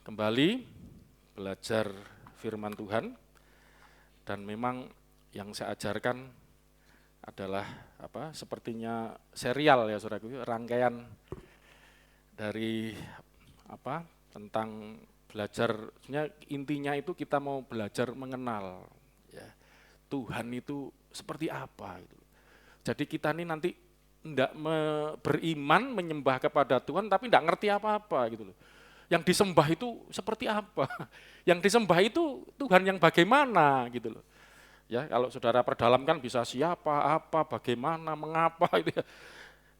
kembali belajar firman Tuhan, dan memang yang saya ajarkan adalah sepertinya serial ya saudaraku, rangkaian dari tentang belajar. Sebenarnya intinya itu kita mau belajar mengenal ya, Tuhan itu seperti apa gitu. Jadi kita ini nanti tidak beriman menyembah kepada Tuhan tapi tidak ngerti apa-apa gitu loh. Yang disembah itu seperti apa? Yang disembah itu Tuhan yang bagaimana gitu loh. Ya, kalau saudara perdalamkan bisa siapa, apa, bagaimana, mengapa itu ya.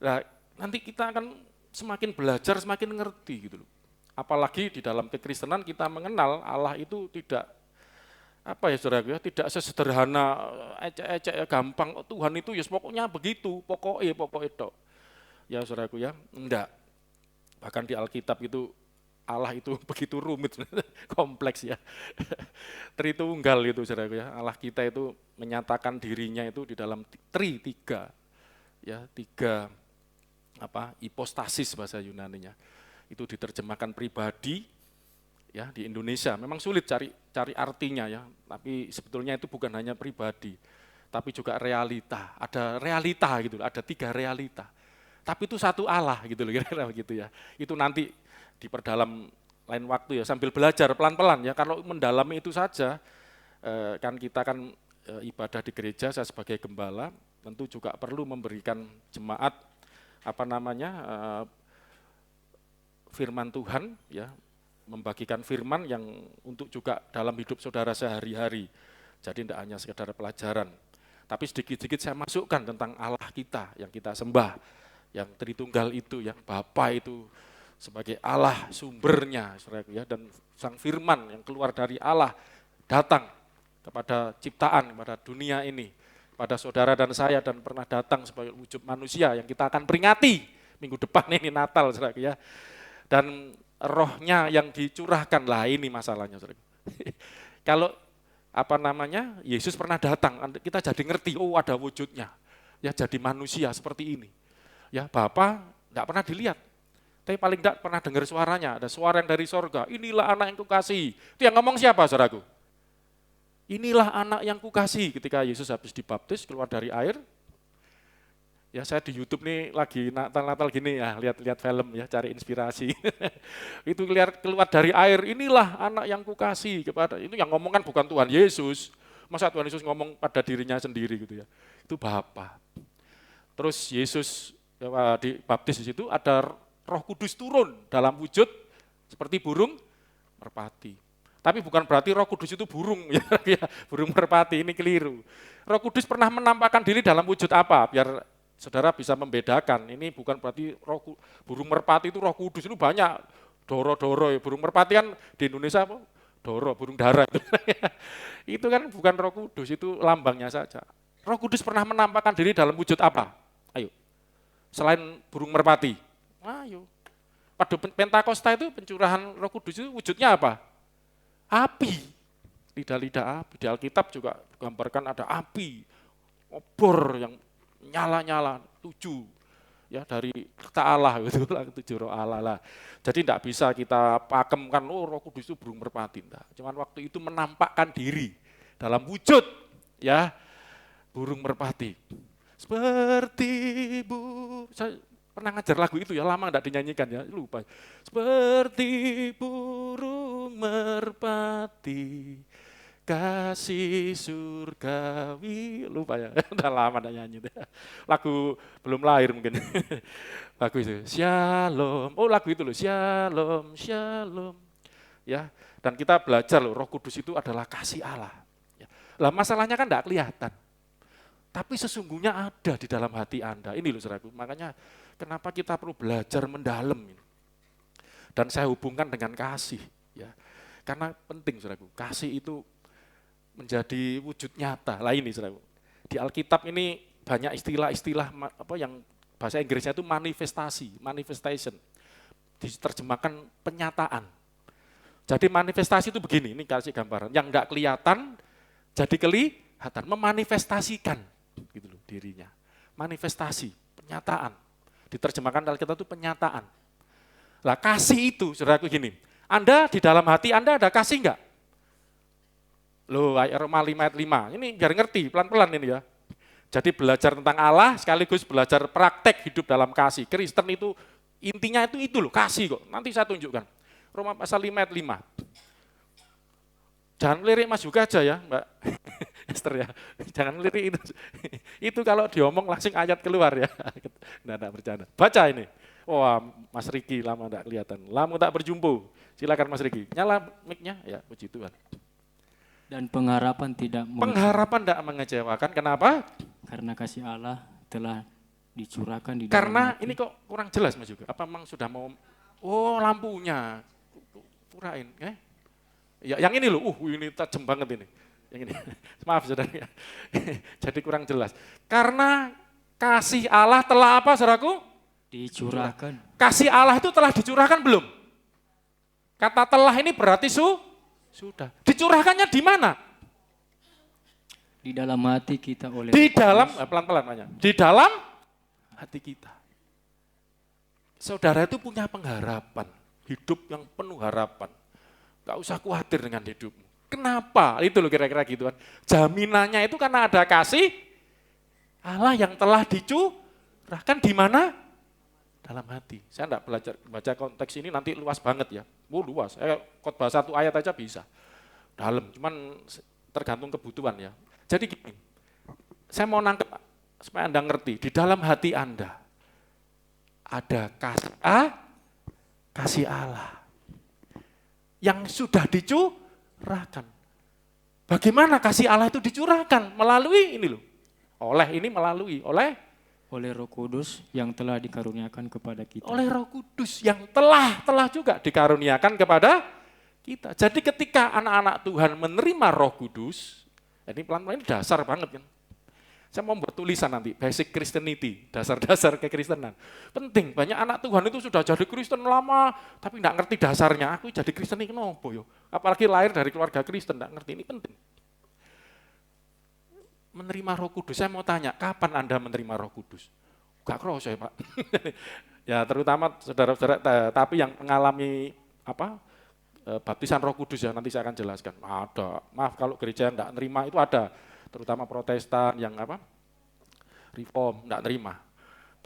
Nah, nanti kita akan semakin belajar, semakin ngerti gitu loh. Apalagi di dalam kekristenan kita mengenal Allah itu tidak saudara ya, tidak sesederhana ecek-ecek gampang. Tuhan itu ya pokoknya begitu, pokoknya itu. Ya saudaraku ya, enggak. Bahkan di Alkitab itu Allah itu begitu rumit, kompleks ya. Tritunggal itu saudaraku ya. Allah kita itu menyatakan dirinya itu di dalam tiga ya, tiga hipostasis bahasa Yunaninya. Itu diterjemahkan pribadi ya di Indonesia. Memang sulit cari artinya ya, tapi sebetulnya itu bukan hanya pribadi, tapi juga realita. Ada realita gitu, ada tiga realita. Tapi itu satu Allah gitu loh, kira-kira begitu ya. Itu nanti diperdalam lain waktu ya, sambil belajar pelan-pelan ya. Kalau mendalami itu saja, kan kita kan ibadah di gereja, saya sebagai gembala tentu juga perlu memberikan jemaat firman Tuhan ya, membagikan firman yang untuk juga dalam hidup saudara sehari-hari. Jadi tidak hanya sekedar pelajaran, tapi sedikit-sedikit saya masukkan tentang Allah kita yang kita sembah, yang Tritunggal itu, yang Bapa itu sebagai Allah sumbernya, ya, dan Sang Firman yang keluar dari Allah datang kepada ciptaan, kepada dunia ini, pada saudara dan saya, dan pernah datang sebagai wujud manusia yang kita akan peringati minggu depan ini Natal, ya. Dan rohnya yang dicurahkan, lah ini masalahnya. Kalau Yesus pernah datang, kita jadi ngerti, oh ada wujudnya, ya jadi manusia seperti ini. Ya Bapa enggak pernah dilihat, tapi paling enggak pernah dengar suaranya, ada suara yang dari sorga, inilah anak yang kukasihi. Itu yang ngomong siapa saudaraku? Inilah anak yang kukasihi. Ketika Yesus habis dibaptis keluar dari air, ya saya di YouTube nih lagi Natal gini ya, lihat film ya, cari inspirasi. Itu keluar dari air, inilah anak yang kukasihi kepada, itu yang ngomong kan bukan Tuhan Yesus. Masa Tuhan Yesus ngomong pada dirinya sendiri gitu ya. Itu Bapa. Terus Yesus dibaptis di situ, ada Roh Kudus turun dalam wujud seperti burung merpati. Tapi bukan berarti Roh Kudus itu burung ya, burung merpati, ini keliru. Roh Kudus pernah menampakkan diri dalam wujud apa? Biar saudara bisa membedakan. Ini bukan berarti burung merpati itu Roh Kudus, itu banyak doro-doro ya. Burung merpati kan di Indonesia apa? Doro, burung dara itu. Itu kan bukan Roh Kudus, itu lambangnya saja. Roh Kudus pernah menampakkan diri dalam wujud apa? Ayo. Selain burung merpati. Ayo. Pada Pentakosta itu pencurahan Roh Kudus itu wujudnya apa? Api. Lidah-lidah api. Di Alkitab juga digambarkan ada api. Obor yang nyala-nyala, 7 ya dari Allah gitu lah, 7 roh Allah lah. Jadi tidak bisa kita pakemkan Roh Kudus itu burung merpati, enggak. Cuman waktu itu menampakkan diri dalam wujud ya burung merpati. Seperti saya pernah ngajar lagu itu ya, lama enggak dinyanyikan ya, lupa. Seperti burung merpati, kasih surgawi, lupa ya, udah lama enggak nyanyi. Lagu belum lahir mungkin. Lagu itu, Shalom. Oh lagu itu loh, Shalom, Shalom. Ya, dan kita belajar loh, Roh Kudus itu adalah kasih Allah. Ya. Lah masalahnya kan enggak kelihatan. Tapi sesungguhnya ada di dalam hati Anda. Ini loh saudaraku, makanya kenapa kita perlu belajar mendalam ini. Dan saya hubungkan dengan kasih. Ya. Karena penting saudaraku, kasih itu menjadi wujud nyata. Lah ini saudaraku, di Alkitab ini banyak istilah-istilah yang bahasa Inggrisnya itu manifestation. Diterjemahkan penyataan. Jadi manifestasi itu begini, ini kasih gambaran. Yang enggak kelihatan jadi kelihatan, memanifestasikan gitu loh dirinya. Manifestasi, penyataan. Diterjemahkan Alkitab itu penyataan. Lah kasih itu, saudaraku gini, Anda di dalam hati Anda ada kasih enggak? Loh, ayat Roma 5 ayat 5. Ini biar ngerti, pelan-pelan ini ya. Jadi belajar tentang Allah sekaligus belajar praktek hidup dalam kasih. Kristen itu intinya itu loh, kasih kok. Nanti saya tunjukkan. Roma pasal 5 ayat 5. Jangan melirik Mas juga aja ya, Mbak Esther ya. Jangan melirik itu. Itu kalau diomong langsung ayat keluar ya. Nggak bercanda. Baca ini. Wah, Mas Riki lama enggak kelihatan. Lama tak berjumpa. Silakan Mas Riki. Nyala mic-nya. Ya, puji Tuhan. Dan pengharapan tidak mengecewakan. Kenapa? Karena kasih Allah telah dicurahkan di dalam Karena hati. ini kok kurang jelas Mas juga. Apa memang sudah mau? Oh, lampunya. Purain. Ya, yang ini loh. Ini tajam banget ini. Yang ini. Maaf saudara. Jadi kurang jelas. Karena kasih Allah telah apa, saudaraku? Dicurahkan. Kasih Allah itu telah dicurahkan belum? Kata telah ini berarti sudah. Dicurahkannya di mana? Di dalam hati kita oleh Di dalam, pelan-pelan banyak. Di dalam hati kita. Saudara itu punya pengharapan. Hidup yang penuh harapan. Gak usah khawatir dengan hidupmu. Kenapa? Itu loh kira-kira gitu kan. Jaminannya itu karena ada kasih Allah yang telah dicurahkan di mana? Dalam hati. Saya enggak belajar baca konteks ini nanti luas banget ya. Luas. Khotbah 1 ayat aja bisa. Dalam, cuman tergantung kebutuhan ya. Jadi gini, saya mau nangkep supaya Anda ngerti, di dalam hati Anda ada kasih Allah yang sudah dicurahkan. Bagaimana kasih Allah itu dicurahkan? Melalui ini loh. Oleh Roh Kudus yang telah dikaruniakan kepada kita. Oleh Roh Kudus yang telah juga dikaruniakan kepada kita. Jadi ketika anak-anak Tuhan menerima Roh Kudus, ini pelan-pelan ini dasar banget kan. Saya mau buat tulisan nanti, basic Christianity, dasar-dasar kekristenan. Penting, banyak anak Tuhan itu sudah jadi Kristen lama, tapi enggak ngerti dasarnya. Aku jadi Kristen ini kenapa yo? Apalagi lahir dari keluarga Kristen, enggak ngerti, ini penting. Menerima Roh Kudus, saya mau tanya, kapan Anda menerima Roh Kudus? Gak kerasa ya Pak. Ya terutama saudara-saudara, tapi yang mengalami baptisan Roh Kudus ya, nanti saya akan jelaskan. Ada, maaf kalau gereja yang enggak nerima itu ada, terutama Protestan yang Reform enggak nerima.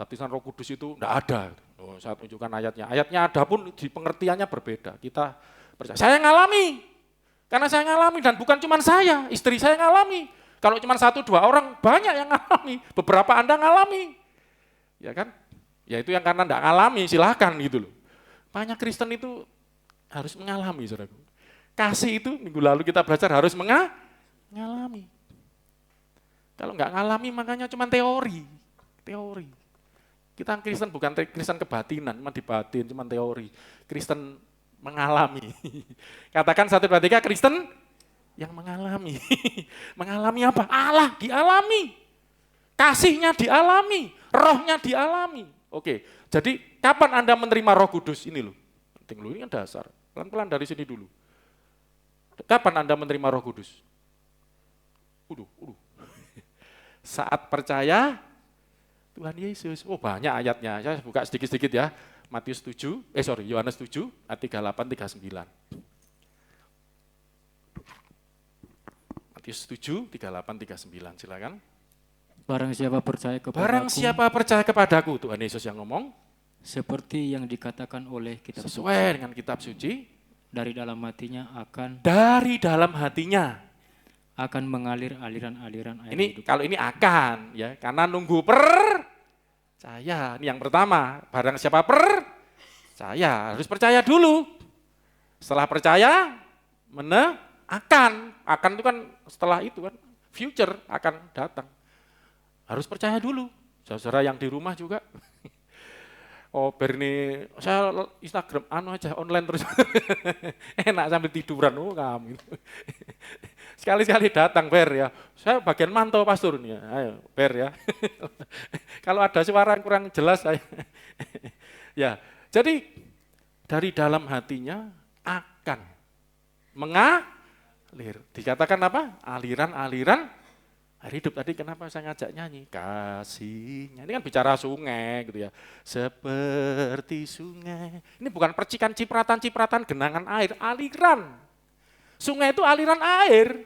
Baptisan Roh Kudus itu enggak ada. Oh, saya tunjukkan ayatnya. Ayatnya ada pun di pengertiannya berbeda. Kita percaya. Saya ngalami, karena saya ngalami dan bukan cuma saya, istri saya ngalami. Kalau cuma 1-2 orang, banyak yang ngalami. Beberapa Anda ngalami. Ya kan? Ya itu yang karena enggak ngalami, silahkan gitu loh. Banyak Kristen itu harus mengalami, saudaraku. Kasih itu, minggu lalu kita belajar harus mengalami. Kalau enggak ngalami, makanya cuma teori. Kita Kristen bukan Kristen kebatinan, cuma dibatin, cuma teori. Kristen mengalami. Katakan 1, 2, 3, Kristen yang mengalami. Mengalami apa? Allah dialami. Kasihnya dialami. Rohnya dialami. Oke, jadi kapan Anda menerima Roh Kudus? Ini loh. Penting loh, ini kan dasar. Pelan-pelan dari sini dulu. Kapan Anda menerima Roh Kudus? Saat percaya Tuhan Yesus. Oh banyak ayatnya. Saya buka sedikit-sedikit ya. Yohanes 7, ayat 38, 39. Matius 7, 38, 39, silakan. Barang siapa percaya kepadaku, Tuhan Yesus yang ngomong. Seperti yang dikatakan oleh kitab sesuai suci, dengan kitab suci. Dari dalam hatinya akan mengalir aliran-aliran air ini hidup. Kalau ini akan ya, karena nunggu percaya. Ini yang pertama, barang siapa percaya, harus percaya dulu. Setelah percaya, akan itu kan setelah itu kan, future akan datang. Harus percaya dulu. Saudara yang di rumah juga. Oh Berni, saya Instagram aja online terus. Enak sambil tiduran, kamu. Sekali-sekali datang Ber ya. Saya bagian mantau pastor nih. Ayo Ber ya. Kalau ada suara yang kurang jelas saya. Ya, jadi dari dalam hatinya akan mengalir. Dikatakan apa? Aliran-aliran Air hidup tadi kenapa saya ngajak nyanyi? Kasihnya. Ini kan bicara sungai gitu ya. Seperti sungai. Ini bukan percikan cipratan-cipratan genangan air, aliran. Sungai itu aliran air.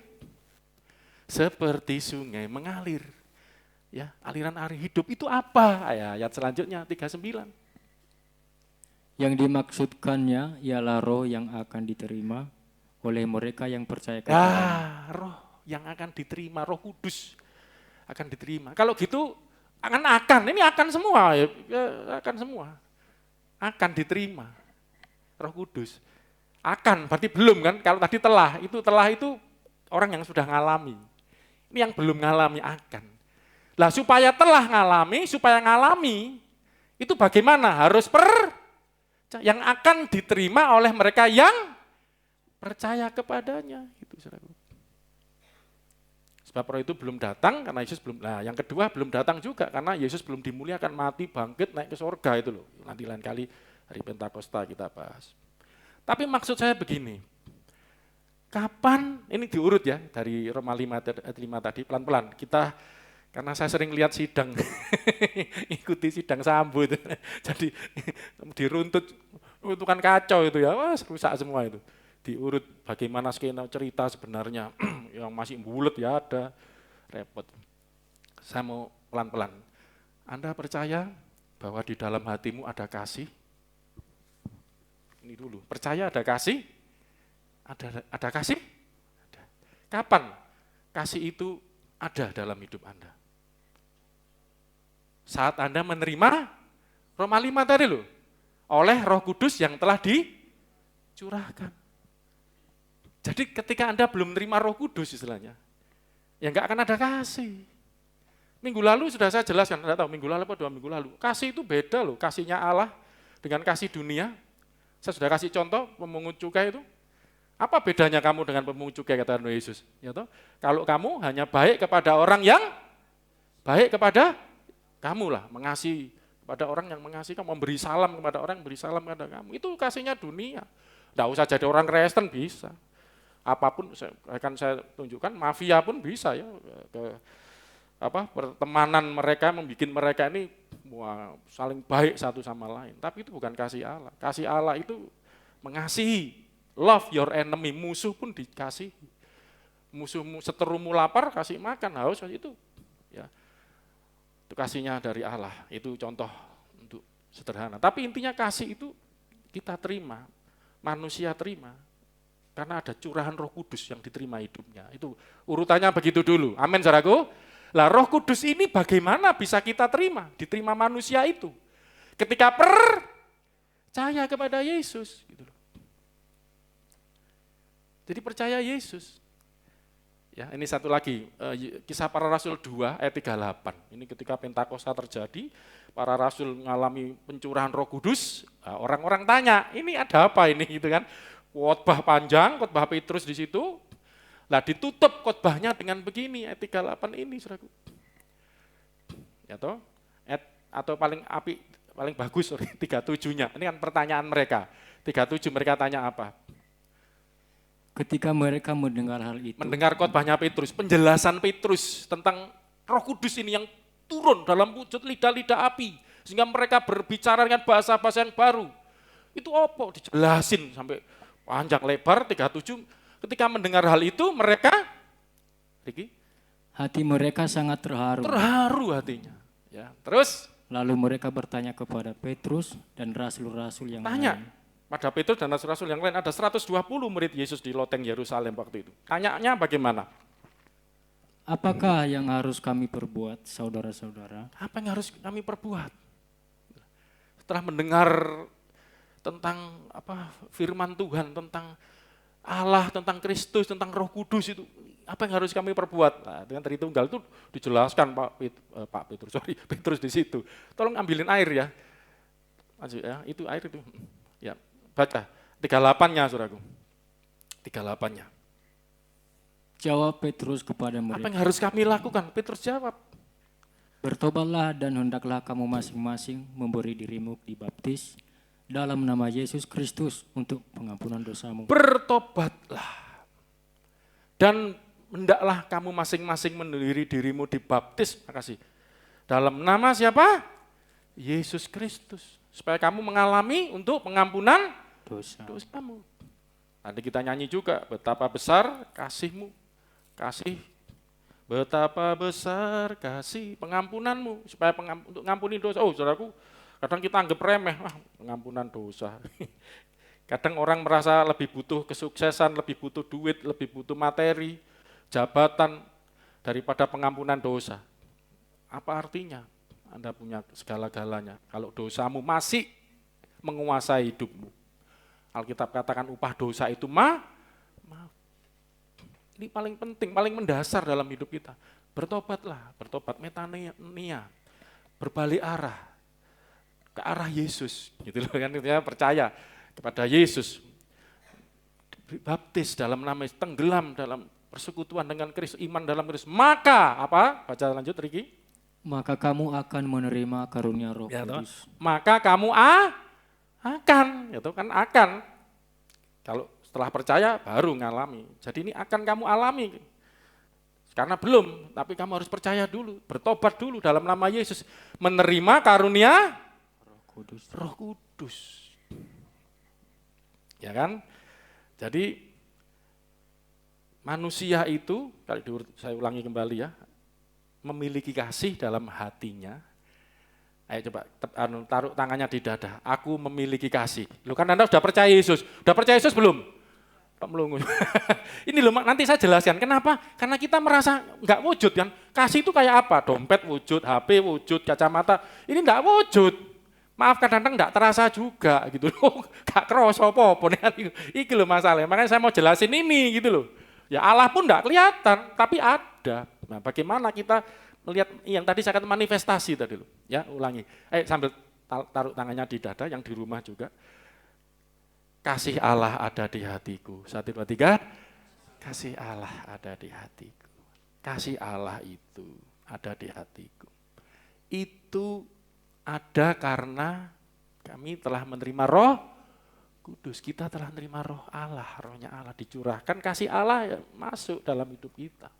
Seperti sungai mengalir. Ya, aliran air hidup itu apa? Ayat selanjutnya 39. Yang dimaksudkannya ialah roh yang akan diterima oleh mereka yang percaya kepada Roh yang akan diterima, Roh Kudus akan diterima. Kalau gitu akan ini akan semua ya, akan semua. Akan diterima. Roh Kudus. Akan berarti belum kan? Kalau tadi telah itu orang yang sudah ngalami. Ini yang belum ngalami akan. Lah supaya telah ngalami, supaya ngalami itu bagaimana? Harus yang akan diterima oleh mereka yang percaya kepadanya. Itu saudara. Sebab roh itu belum datang karena Yesus belum. Nah, yang kedua belum datang juga karena Yesus belum dimuliakan, mati, bangkit, naik ke surga itu loh. Nanti lain kali hari Pentakosta kita bahas. Tapi maksud saya begini. Kapan ini diurut ya dari Roma 5 tadi pelan-pelan. Kita karena saya sering lihat sidang ikuti sidang sambut. Jadi diruntut itu kan kacau itu ya. Wah, rusak semua itu. Diurut bagaimana skena cerita sebenarnya yang masih bulat ya ada repot. Saya mau pelan-pelan. Anda percaya bahwa di dalam hatimu ada kasih? Ini dulu. Percaya ada kasih? Ada kasih? Ada. Kapan kasih itu ada dalam hidup Anda? Saat Anda menerima Roma 5 tadi loh. Oleh Roh Kudus yang telah dicurahkan. Jadi ketika Anda belum menerima Roh Kudus istilahnya, ya enggak akan ada kasih. Minggu lalu sudah saya jelaskan, Anda tahu minggu lalu atau 2 minggu lalu. Kasih itu beda loh, kasihnya Allah dengan kasih dunia. Saya sudah kasih contoh pemungut cukai itu. Apa bedanya kamu dengan pemungut cukai kata Tuhan Yesus? Ya toh? Kalau kamu hanya baik kepada orang yang baik kepada kamu lah, mengasihi kepada orang yang mengasihi kamu, memberi salam kepada orang yang beri salam kepada kamu. Itu kasihnya dunia. Enggak usah jadi orang Kristen bisa. Apapun akan saya tunjukkan, mafia pun bisa ya pertemanan mereka membuat mereka ini saling baik satu sama lain. Tapi itu bukan kasih Allah. Kasih Allah itu mengasihi, love your enemy, musuh pun dikasihi. Musuhmu seterumu lapar kasih makan, haus itu ya. Itu kasihnya dari Allah. Itu contoh untuk sederhana. Tapi intinya kasih itu kita terima, manusia terima. Karena ada curahan Roh Kudus yang diterima hidupnya. Itu urutannya begitu dulu. Amin, saudaraku. Lah Roh Kudus ini bagaimana bisa kita terima? Diterima manusia itu. Ketika percaya kepada Yesus. Gitu loh. Jadi percaya Yesus. Ya, ini satu lagi, Kisah Para Rasul 2 ayat 38. Ini ketika Pentakosta terjadi, para rasul mengalami pencurahan Roh Kudus. Orang-orang tanya, ini ada apa ini gitu kan? Khotbah panjang, khotbah Petrus di situ. Lah ditutup khotbahnya dengan begini, ayat 38 ini, saudaraku. Ya toh? Atau paling bagus 37-nya. Ini kan pertanyaan mereka. 37 mereka tanya apa? ketika mereka mendengar hal itu. Mendengar khotbahnya Petrus, penjelasan Petrus tentang Roh Kudus ini yang turun dalam wujud lidah-lidah api. Sehingga mereka berbicara dengan bahasa-bahasa yang baru. Itu apa? Dijelasin sampai panjang lebar 37. Ketika mendengar hal itu mereka hati mereka sangat terharu. Terharu hatinya. Ya, terus Lalu mereka bertanya kepada Petrus dan rasul-rasul yang tanya lain. pada Petrus dan rasul-rasul yang lain, ada 120 murid Yesus di loteng Yerusalem waktu itu. Tanyanya bagaimana? Apakah yang harus kami perbuat, saudara-saudara? Apa yang harus kami perbuat? Setelah mendengar tentang firman Tuhan, tentang Allah, tentang Kristus, tentang Roh Kudus itu, apa yang harus kami perbuat? Nah, dengan Tritunggal itu dijelaskan Petrus di situ. Tolong ambilin air ya. Itu air itu. Ya, baca 38-nya, Saudaraku. 38-nya. Jawab Petrus kepada mereka. Apa yang harus kami lakukan? Petrus jawab. Bertobatlah dan hendaklah kamu masing-masing memberi dirimu dibaptis dalam nama Yesus Kristus untuk pengampunan dosamu. Bertobatlah dan hendaklah kamu masing-masing mendiri dirimu dibaptis, makasih. Dalam nama siapa? Yesus Kristus. Supaya kamu mengalami untuk pengampunan dosamu. Nanti kita nyanyi juga, betapa besar kasihmu, kasih, betapa besar kasih pengampunanmu, supaya untuk ngampuni dosa. Oh saudaraku, kadang kita anggap remeh, pengampunan dosa. Kadang orang merasa lebih butuh kesuksesan, lebih butuh duit, lebih butuh materi, jabatan, daripada pengampunan dosa. Apa artinya? Anda punya segala-galanya, kalau dosamu masih menguasai hidupmu. Alkitab katakan upah dosa itu maaf. Ini paling penting, paling mendasar dalam hidup kita. Bertobatlah, bertobat metanoia, berbalik arah, ke arah Yesus. Gitu loh kan, kita percaya kepada Yesus. Baptis dalam nama Yesus, tenggelam dalam persekutuan dengan Kristus, iman dalam Kristus. Maka, apa? Baca lanjut Riki. Maka kamu akan menerima karunia Roh Ya, Kudus. maka kamu akan, itu kan akan. Kalau setelah percaya baru ngalami. Jadi ini akan kamu alami. Karena belum, tapi kamu harus percaya dulu, bertobat dulu dalam nama Yesus, menerima karunia Roh Kudus. Ya kan? Jadi manusia itu, kalau saya ulangi kembali ya, memiliki kasih dalam hatinya. Ayo coba taruh tangannya di dada. Aku memiliki kasih. Loh kan Anda sudah percaya Yesus. Sudah percaya Yesus belum? Melungu. Ini loh nanti saya jelaskan. Kenapa? Karena kita merasa enggak wujud kan. Kasih itu kayak apa? Dompet wujud, HP wujud, kacamata. Ini enggak wujud. Maaf kadang-kadang enggak terasa juga gitu loh. Enggak kerasa apa-apa. Ini loh masalahnya. Makanya saya mau jelasin ini gitu loh. Ya Allah pun enggak kelihatan, tapi ada. Nah, bagaimana kita melihat yang tadi saya katakan manifestasi tadi loh. Ya, ulangi. Sambil taruh tangannya di dada yang di rumah juga. Kasih Allah ada di hatiku. 1, 2, 3. Kasih Allah ada di hatiku. Kasih Allah itu ada di hatiku. Itu ada karena kami telah menerima Roh Kudus. Kita telah menerima Roh Allah, Rohnya Allah dicurahkan, kasih Allah masuk dalam hidup kita.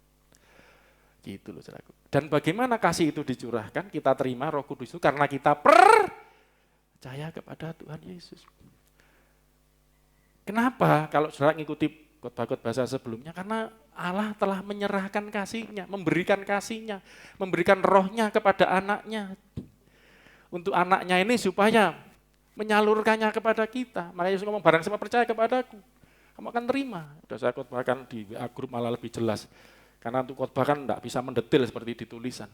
Gitu loh saudaraku. Dan bagaimana kasih itu dicurahkan? Kita terima Roh Kudus itu karena kita percaya kepada Tuhan Yesus. Kenapa? Kalau saudara ngikuti khotbah-khotbah sebelumnya, karena Allah telah menyerahkan kasih-Nya, memberikan kasih-Nya, memberikan Roh-Nya kepada anaknya. Untuk anaknya ini supaya menyalurkannya kepada kita. Makanya Yesus ngomong, barang siapa percaya kepadaku, kamu akan terima. Sudah saya khotbahkan di WA Group malah lebih jelas. Karena untuk khotbah kan tidak bisa mendetil seperti ditulisan.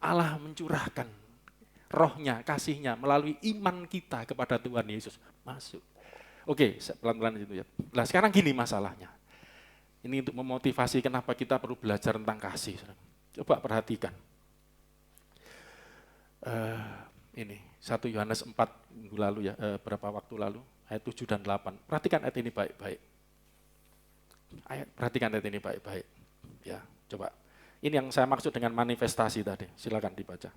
Allah mencurahkan Roh-Nya, kasih-Nya melalui iman kita kepada Tuhan Yesus. Masuk. Oke, pelan-pelan itu ya. Nah sekarang gini masalahnya. Ini untuk memotivasi kenapa kita perlu belajar tentang kasih. Coba perhatikan. Ini 1 Yohanes 4 minggu lalu ya, berapa waktu lalu, ayat 7 dan 8. Perhatikan ayat ini baik-baik. Perhatikan ayat ini baik-baik. Ya, coba. Ini yang saya maksud dengan manifestasi tadi. Silakan dibaca.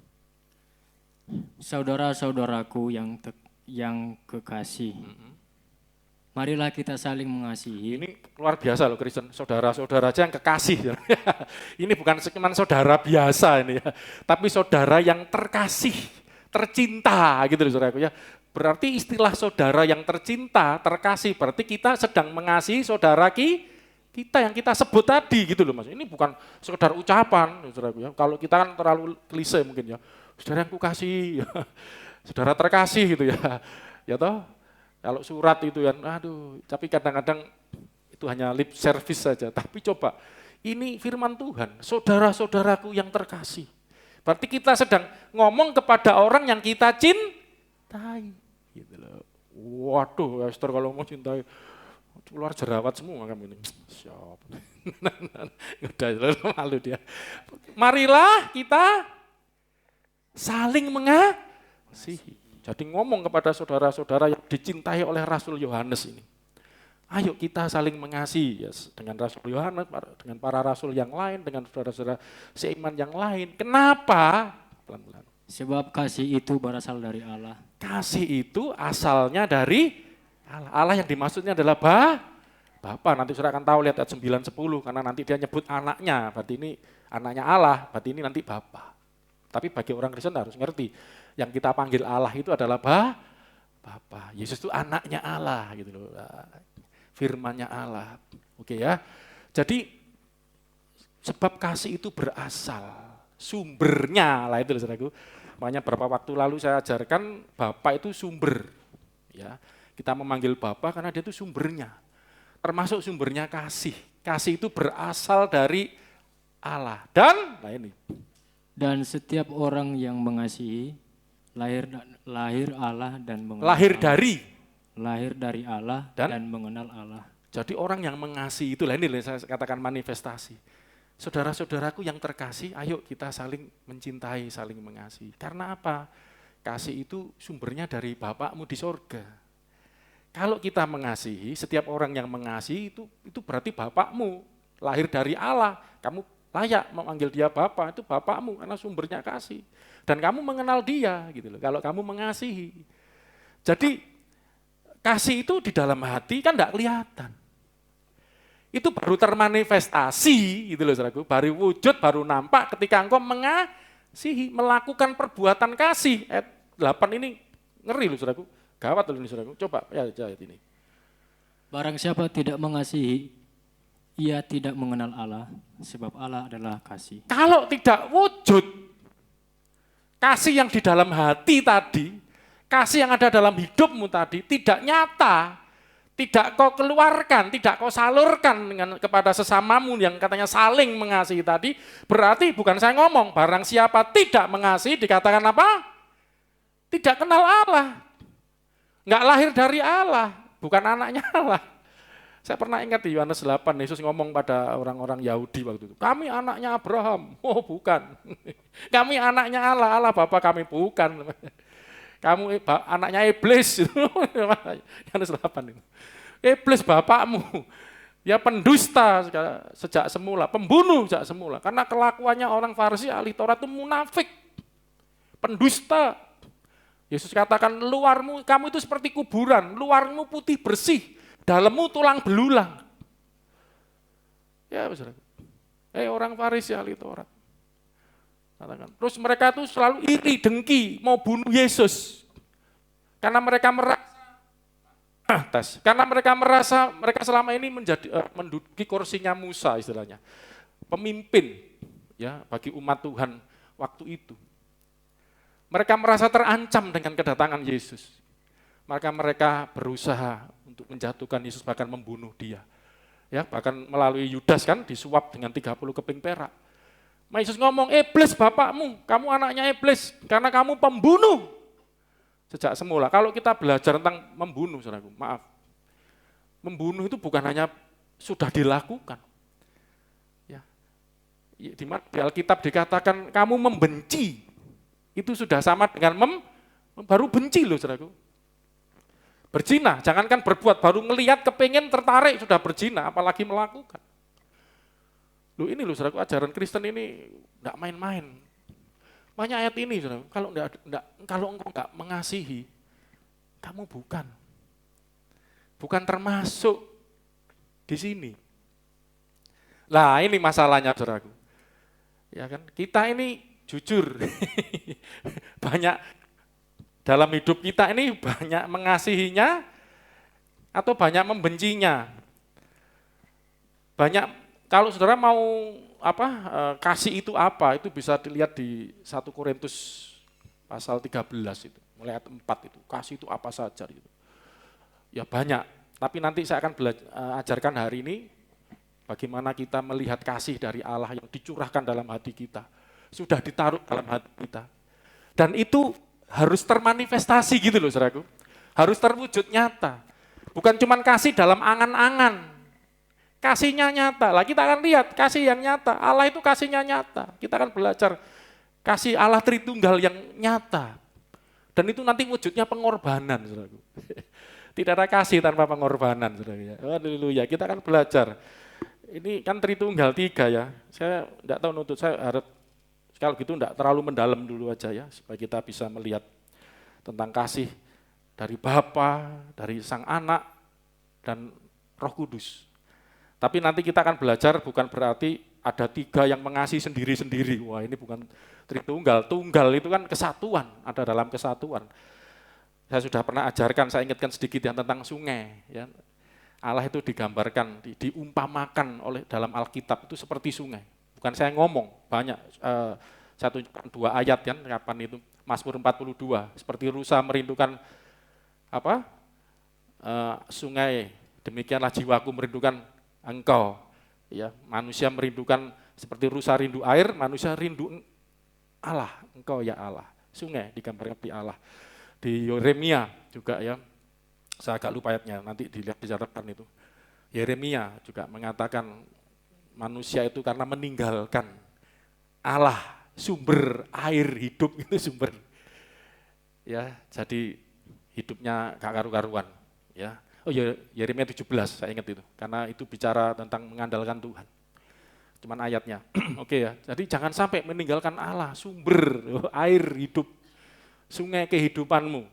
Saudara-saudaraku yang kekasih, marilah kita saling mengasihi. Ini luar biasa loh Kristen, saudara-saudara aja yang kekasih. Ini bukan cuma saudara biasa ini ya, tapi saudara yang terkasih, tercinta gitu loh saudaraku ya. Berarti istilah saudara yang tercinta, terkasih, berarti kita sedang mengasihi saudara kita yang kita sebut tadi gitu loh Mas. Ini bukan sekedar ucapan saudaraku ya. Kalau kita kan terlalu klise mungkin ya. Saudara yang kukasih, saudara terkasih gitu ya. Ya toh? Kalau surat itu ya, aduh, tapi kadang-kadang itu hanya lip service saja. Tapi coba, ini firman Tuhan, saudara-saudaraku yang terkasih. Berarti kita sedang ngomong kepada orang yang kita cintai. Gitu loh. Waduh, Esther kalau mau cintai, keluar jerawat semua kamu ini. Siap. Udah malu dia. Marilah kita saling mengasihi. Jadi ngomong kepada saudara-saudara yang dicintai oleh Rasul Yohanes ini. Ayo kita saling mengasihi ya, dengan Rasul Yohanes, dengan para rasul yang lain, dengan saudara-saudara seiman yang lain. Kenapa? Pelan-pelan. Sebab kasih itu berasal dari Allah. Kasih itu asalnya dari Allah. Allah yang dimaksudnya adalah Bapa, nanti saudara akan tahu lihat ayat 9, 10, karena nanti dia nyebut anaknya, berarti ini anaknya Allah, berarti ini nanti Bapa. Tapi bagi orang Kristen harus ngerti, yang kita panggil Allah itu adalah Bapa. Yesus itu anaknya Allah gitu loh. Firman-Nya Allah. Oke ya. Jadi sebab kasih itu berasal, sumbernya lah itu loh saudaraku. Makanya beberapa waktu lalu saya ajarkan Bapa itu sumber. Ya, kita memanggil Bapa karena dia itu sumbernya. Termasuk sumbernya kasih. Kasih itu berasal dari Allah. Dan, nah ini. Dan setiap orang yang mengasihi lahir Allah dan mengenal Lahir Allah. dari. Dari Allah dan mengenal Allah. Jadi orang yang mengasihi itu, lah ini saya katakan manifestasi. Saudara-saudaraku yang terkasih, ayo kita saling mencintai, saling mengasihi. Karena apa? Kasih itu sumbernya dari Bapakmu di sorga. Kalau kita mengasihi, setiap orang yang mengasihi itu berarti Bapakmu, lahir dari Allah. Kamu layak memanggil dia Bapa, itu Bapakmu karena sumbernya kasih. Dan kamu mengenal dia gitu loh. Kalau kamu mengasihi. Jadi kasih itu di dalam hati kan enggak kelihatan. Itu baru termanifestasi gitu loh saudaraku, baru wujud, baru nampak ketika engkau mengasihi, melakukan perbuatan kasih. Ayat 8 ini ngeri loh saudaraku. Gawat loh ini saudaraku. Coba ya ayat ini. Barang siapa tidak mengasihi, ia tidak mengenal Allah, sebab Allah adalah kasih. Kalau tidak wujud, kasih yang di dalam hati tadi, kasih yang ada dalam hidupmu tadi, tidak nyata, tidak kau keluarkan, tidak kau salurkan kepada sesamamu yang katanya saling mengasihi tadi, berarti bukan saya ngomong, barang siapa tidak mengasihi dikatakan apa? Tidak kenal Allah. Enggak lahir dari Allah, bukan anaknya Allah. Saya pernah ingat di Yohanes 8, Yesus ngomong pada orang-orang Yahudi waktu itu, kami anaknya Abraham. Oh bukan, kami anaknya Allah, Allah Bapa kami bukan. Kamu anaknya iblis. Yohanes 8 itu. Iblis bapakmu. Ya pendusta sejak semula, pembunuh sejak semula. Karena kelakuannya orang Farisi, ahli Taurat itu munafik. Pendusta. Yesus katakan, luarmu, kamu itu seperti kuburan, luarmu putih bersih, dalammu tulang belulang. Ya, saudara. Orang Farisi ahli Taurat. Katakan. Terus mereka itu selalu iri, dengki, mau bunuh Yesus. Karena mereka merasa mereka selama ini menduduki kursinya Musa istilahnya. Pemimpin ya bagi umat Tuhan waktu itu. Mereka merasa terancam dengan kedatangan Yesus. Maka mereka berusaha untuk menjatuhkan Yesus, bahkan membunuh dia. Ya, bahkan melalui Yudas kan disuap dengan 30 keping perak. Yesus ngomong, iblis bapakmu, kamu anaknya iblis, karena kamu pembunuh. Sejak semula, kalau kita belajar tentang membunuh, saudaraku, maaf. Membunuh itu bukan hanya sudah dilakukan. Ya. Di Alkitab dikatakan, kamu membenci. Itu sudah sama dengan baru benci loh saudaraku. Berzina, jangankan berbuat, baru ngelihat kepingin tertarik sudah berzina, apalagi melakukan. Loh ini loh saudaraku, ajaran Kristen ini enggak main-main. Banyak ayat ini saudaraku, kalau engkau enggak mengasihi, kamu bukan termasuk di sini. Lah ini masalahnya saudaraku. Ya kan, kita ini jujur, banyak dalam hidup kita ini banyak mengasihinya atau banyak membencinya. Banyak, kalau saudara mau kasih itu apa, itu bisa dilihat di 1 Korintus pasal 13 itu, mulai ayat 4 itu, kasih itu apa saja gitu. Ya banyak, tapi nanti saya akan ajarkan hari ini bagaimana kita melihat kasih dari Allah yang dicurahkan dalam hati kita. Sudah ditaruh dalam hati kita. Dan itu harus termanifestasi gitu loh saudaraku. Harus terwujud nyata. Bukan cuma kasih dalam angan-angan. Kasihnya nyata. Lah kita akan lihat kasih yang nyata. Allah itu kasihnya nyata. Kita akan belajar kasih Allah Tritunggal yang nyata. Dan itu nanti wujudnya pengorbanan saudaraku. Tidak ada kasih tanpa pengorbanan saudaraku. Haleluya. Kita akan belajar. Ini kan Tritunggal 3 ya. Saya enggak tahu nuntut, saya harap kalau gitu enggak terlalu mendalam dulu aja ya, supaya kita bisa melihat tentang kasih dari Bapa, dari Sang Anak, dan Roh Kudus. Tapi nanti kita akan belajar bukan berarti ada 3 yang mengasihi sendiri-sendiri. Wah, ini bukan Tritunggal. Tunggal itu kan kesatuan, ada dalam kesatuan. Saya sudah pernah ajarkan, saya ingatkan sedikit yang tentang sungai. Ya. Allah itu digambarkan, diumpamakan oleh dalam Alkitab itu seperti sungai. Bukan saya ngomong, banyak. Saya tunjukkan 2 ayat kan, kapan itu. Mazmur 42, seperti rusa merindukan apa? Sungai, demikianlah jiwaku merindukan Engkau. Ya, manusia merindukan seperti rusa rindu air, manusia rindu Allah, Engkau ya Allah. Sungai digambarkan di Allah. Di Yeremia juga ya, saya agak lupa ayatnya, nanti dilihat dicatatkan itu. Yeremia juga mengatakan manusia itu karena meninggalkan Allah, sumber air hidup itu sumber. Ya, jadi hidupnya gak karu-karuan. Ya. Oh ya, Yeremia 17, saya ingat itu. Karena itu bicara tentang mengandalkan Tuhan. Cuman ayatnya. Oke ya, jadi jangan sampai meninggalkan Allah, sumber air hidup, sungai kehidupanmu.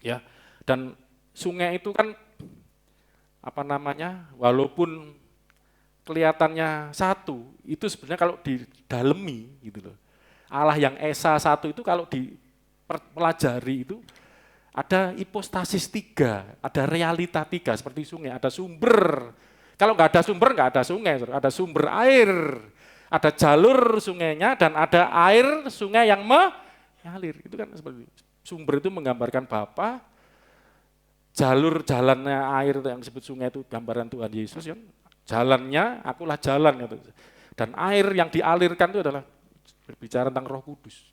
Ya. Dan sungai itu kan apa namanya? Walaupun kelihatannya satu, itu sebenarnya kalau didalemi gitu loh. Allah yang Esa satu itu kalau dipelajari itu ada hipostasis 3, ada realita 3 seperti sungai, ada sumber. Kalau nggak ada sumber, nggak ada sungai, ada sumber air, ada jalur sungainya dan ada air sungai yang mengalir. Itu kan seperti sumber itu menggambarkan Bapa, jalur jalannya air yang disebut sungai itu gambaran Tuhan Yesus kan. Jalannya, akulah jalan gitu. Dan air yang dialirkan itu adalah berbicara tentang Roh Kudus.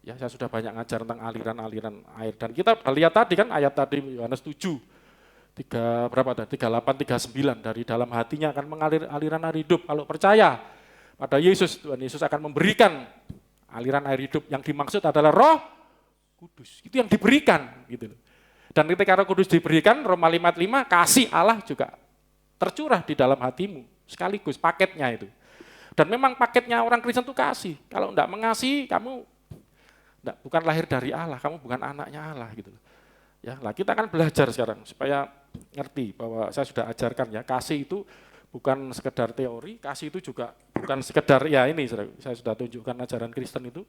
Ya, saya sudah banyak ngajar tentang aliran-aliran air. Dan kita lihat tadi kan ayat tadi Yohanes 7, 38, 39, dari dalam hatinya akan mengalir aliran air hidup. Kalau percaya pada Yesus, Tuhan Yesus akan memberikan aliran air hidup. Yang dimaksud adalah Roh Kudus. Itu yang diberikan. Gitu. Dan ketika Roh Kudus diberikan, Roma 5:5, kasih Allah juga tercurah di dalam hatimu. Sekaligus paketnya itu. Dan memang paketnya orang Kristen itu kasih. Kalau enggak mengasihi, kamu bukan lahir dari Allah, kamu bukan anaknya Allah gitu. Ya, lah kita akan belajar sekarang supaya ngerti bahwa saya sudah ajarkan ya, kasih itu bukan sekedar teori, kasih itu juga bukan sekedar ya ini saya sudah tunjukkan ajaran Kristen itu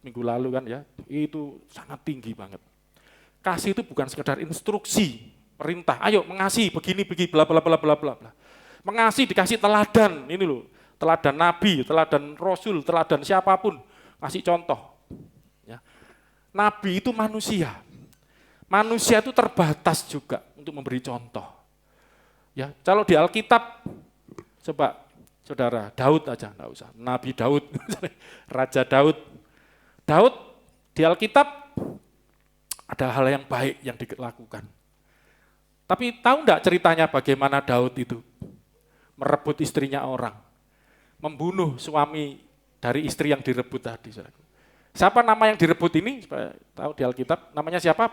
minggu lalu kan ya, itu sangat tinggi banget. Kasih itu bukan sekedar instruksi, perintah, ayo mengasihi begini bla bla bla bla bla bla. Mengasihi dikasih teladan, ini loh, teladan nabi, teladan rasul, teladan siapapun, kasih contoh. Nabi itu manusia. Manusia itu terbatas juga untuk memberi contoh. Ya, kalau di Alkitab, coba saudara, Daud aja, enggak usah. Nabi Daud, Raja Daud. Daud di Alkitab ada hal yang baik yang dilakukan. Tapi tahu enggak ceritanya bagaimana Daud itu merebut istrinya orang, membunuh suami dari istri yang direbut tadi. Siapa nama yang direbut ini? Supaya tahu di Alkitab, namanya siapa?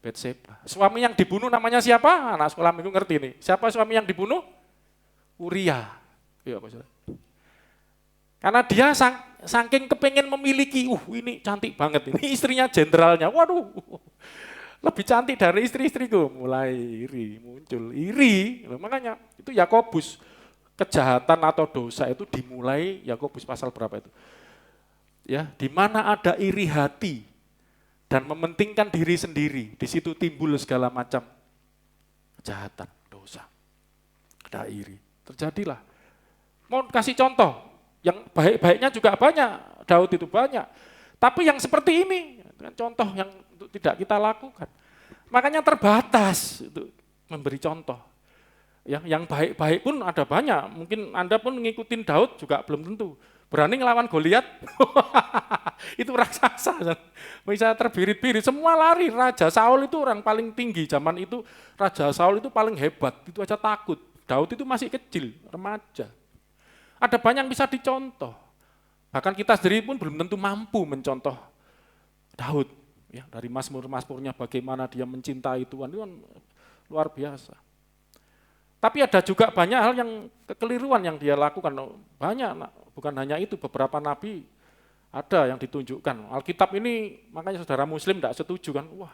Betseba. Suami yang dibunuh namanya siapa? Anak sekolah minggu ngerti nih. Siapa suami yang dibunuh? Uria. Iya, Pak Saudara. Karena dia saking kepengen memiliki, ini cantik banget ini istrinya jenderalnya. Waduh. Lebih cantik dari istri-istriku. Mulai iri, muncul iri. Makanya itu Yakobus. Kejahatan atau dosa itu dimulai Yakobus pasal berapa itu? Ya, di mana ada iri hati dan mementingkan diri sendiri, di situ timbul segala macam kejahatan, dosa. Ada iri, terjadilah. Mau kasih contoh, yang baik-baiknya juga banyak, Daud itu banyak. Tapi yang seperti ini, contoh yang tidak kita lakukan. Makanya terbatas itu memberi contoh. Yang baik-baik pun ada banyak, mungkin Anda pun ngikutin Daud juga belum tentu. Berani ngelawan Goliat, itu raksasa. Bisa terbirit-birit, semua lari. Raja Saul itu orang paling tinggi zaman itu. Raja Saul itu paling hebat, itu aja takut. Daud itu masih kecil, remaja. Ada banyak yang bisa dicontoh. Bahkan kita sendiri pun belum tentu mampu mencontoh Daud. Ya, dari mazmur-mazmurnya bagaimana dia mencintai Tuhan, itu kan luar biasa. Tapi ada juga banyak hal yang kekeliruan yang dia lakukan. Banyak, bukan hanya itu, beberapa nabi ada yang ditunjukkan. Alkitab ini, makanya saudara muslim tidak setuju kan, wah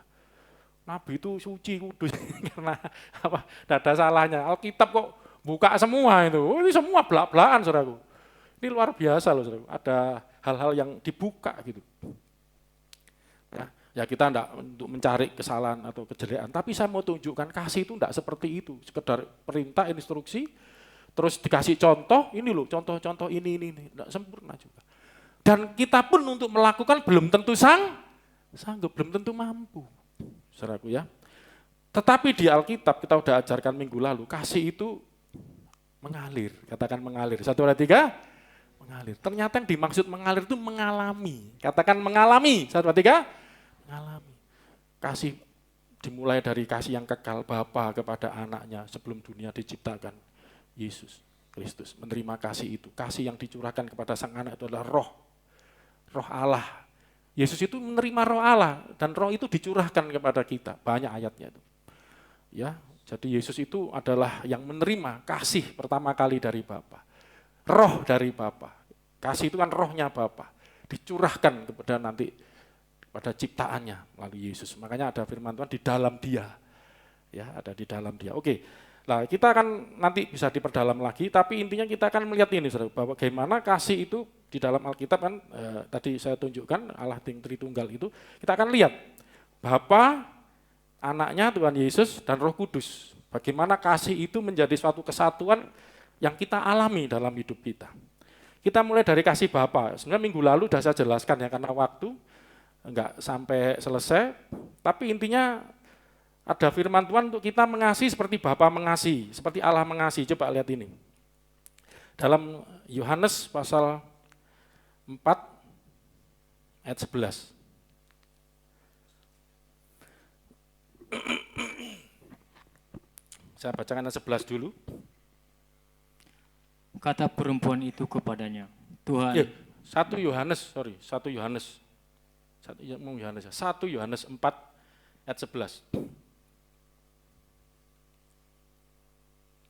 nabi itu suci, kudus, karena apa? Tidak ada salahnya. Alkitab kok buka semua itu. Oh, ini semua belak-belakan saudaraku. Ini luar biasa loh saudaraku. Ada hal-hal yang dibuka gitu. Ya kita enggak untuk mencari kesalahan atau kejelekan, tapi saya mau tunjukkan kasih itu enggak seperti itu, sekedar perintah, instruksi, terus dikasih contoh, ini loh contoh-contoh ini, enggak sempurna juga. Dan kita pun untuk melakukan belum tentu sanggup, belum tentu mampu, saudaraku ya. Tetapi di Alkitab kita udah ajarkan minggu lalu, kasih itu mengalir, katakan mengalir. 1, 2, 3, mengalir. Ternyata yang dimaksud mengalir itu mengalami, katakan mengalami. 1, 2, 3, mengalami. Kasih dimulai dari kasih yang kekal Bapa kepada anaknya sebelum dunia diciptakan. Yesus Kristus menerima kasih itu. Kasih yang dicurahkan kepada sang anak itu adalah roh Allah. Yesus itu menerima roh Allah dan roh itu dicurahkan kepada kita. Banyak ayatnya itu. Ya, jadi Yesus itu adalah yang menerima kasih pertama kali dari Bapa. Roh dari Bapa. Kasih itu kan rohnya Bapa. Dicurahkan kepada nanti pada ciptaannya melalui Yesus. Makanya ada firman Tuhan di dalam Dia. Ya, ada di dalam Dia. Oke. Nah, kita akan nanti bisa diperdalam lagi, tapi intinya kita akan melihat ini Saudara, bahwa bagaimana kasih itu di dalam Alkitab kan tadi saya tunjukkan Allah Tritunggal itu, kita akan lihat Bapa, anaknya Tuhan Yesus dan Roh Kudus. Bagaimana kasih itu menjadi suatu kesatuan yang kita alami dalam hidup kita. Kita mulai dari kasih Bapa. Sebenarnya minggu lalu sudah saya jelaskan ya karena waktu enggak sampai selesai, tapi intinya ada firman Tuhan untuk kita mengasihi seperti Bapa mengasihi, seperti Allah mengasihi. Coba lihat ini. Dalam Yohanes pasal 4 ayat 11. Saya bacakan ayat 11 dulu. Kata perempuan itu kepadanya, Tuhan. 1 Yohanes 4 ayat 11.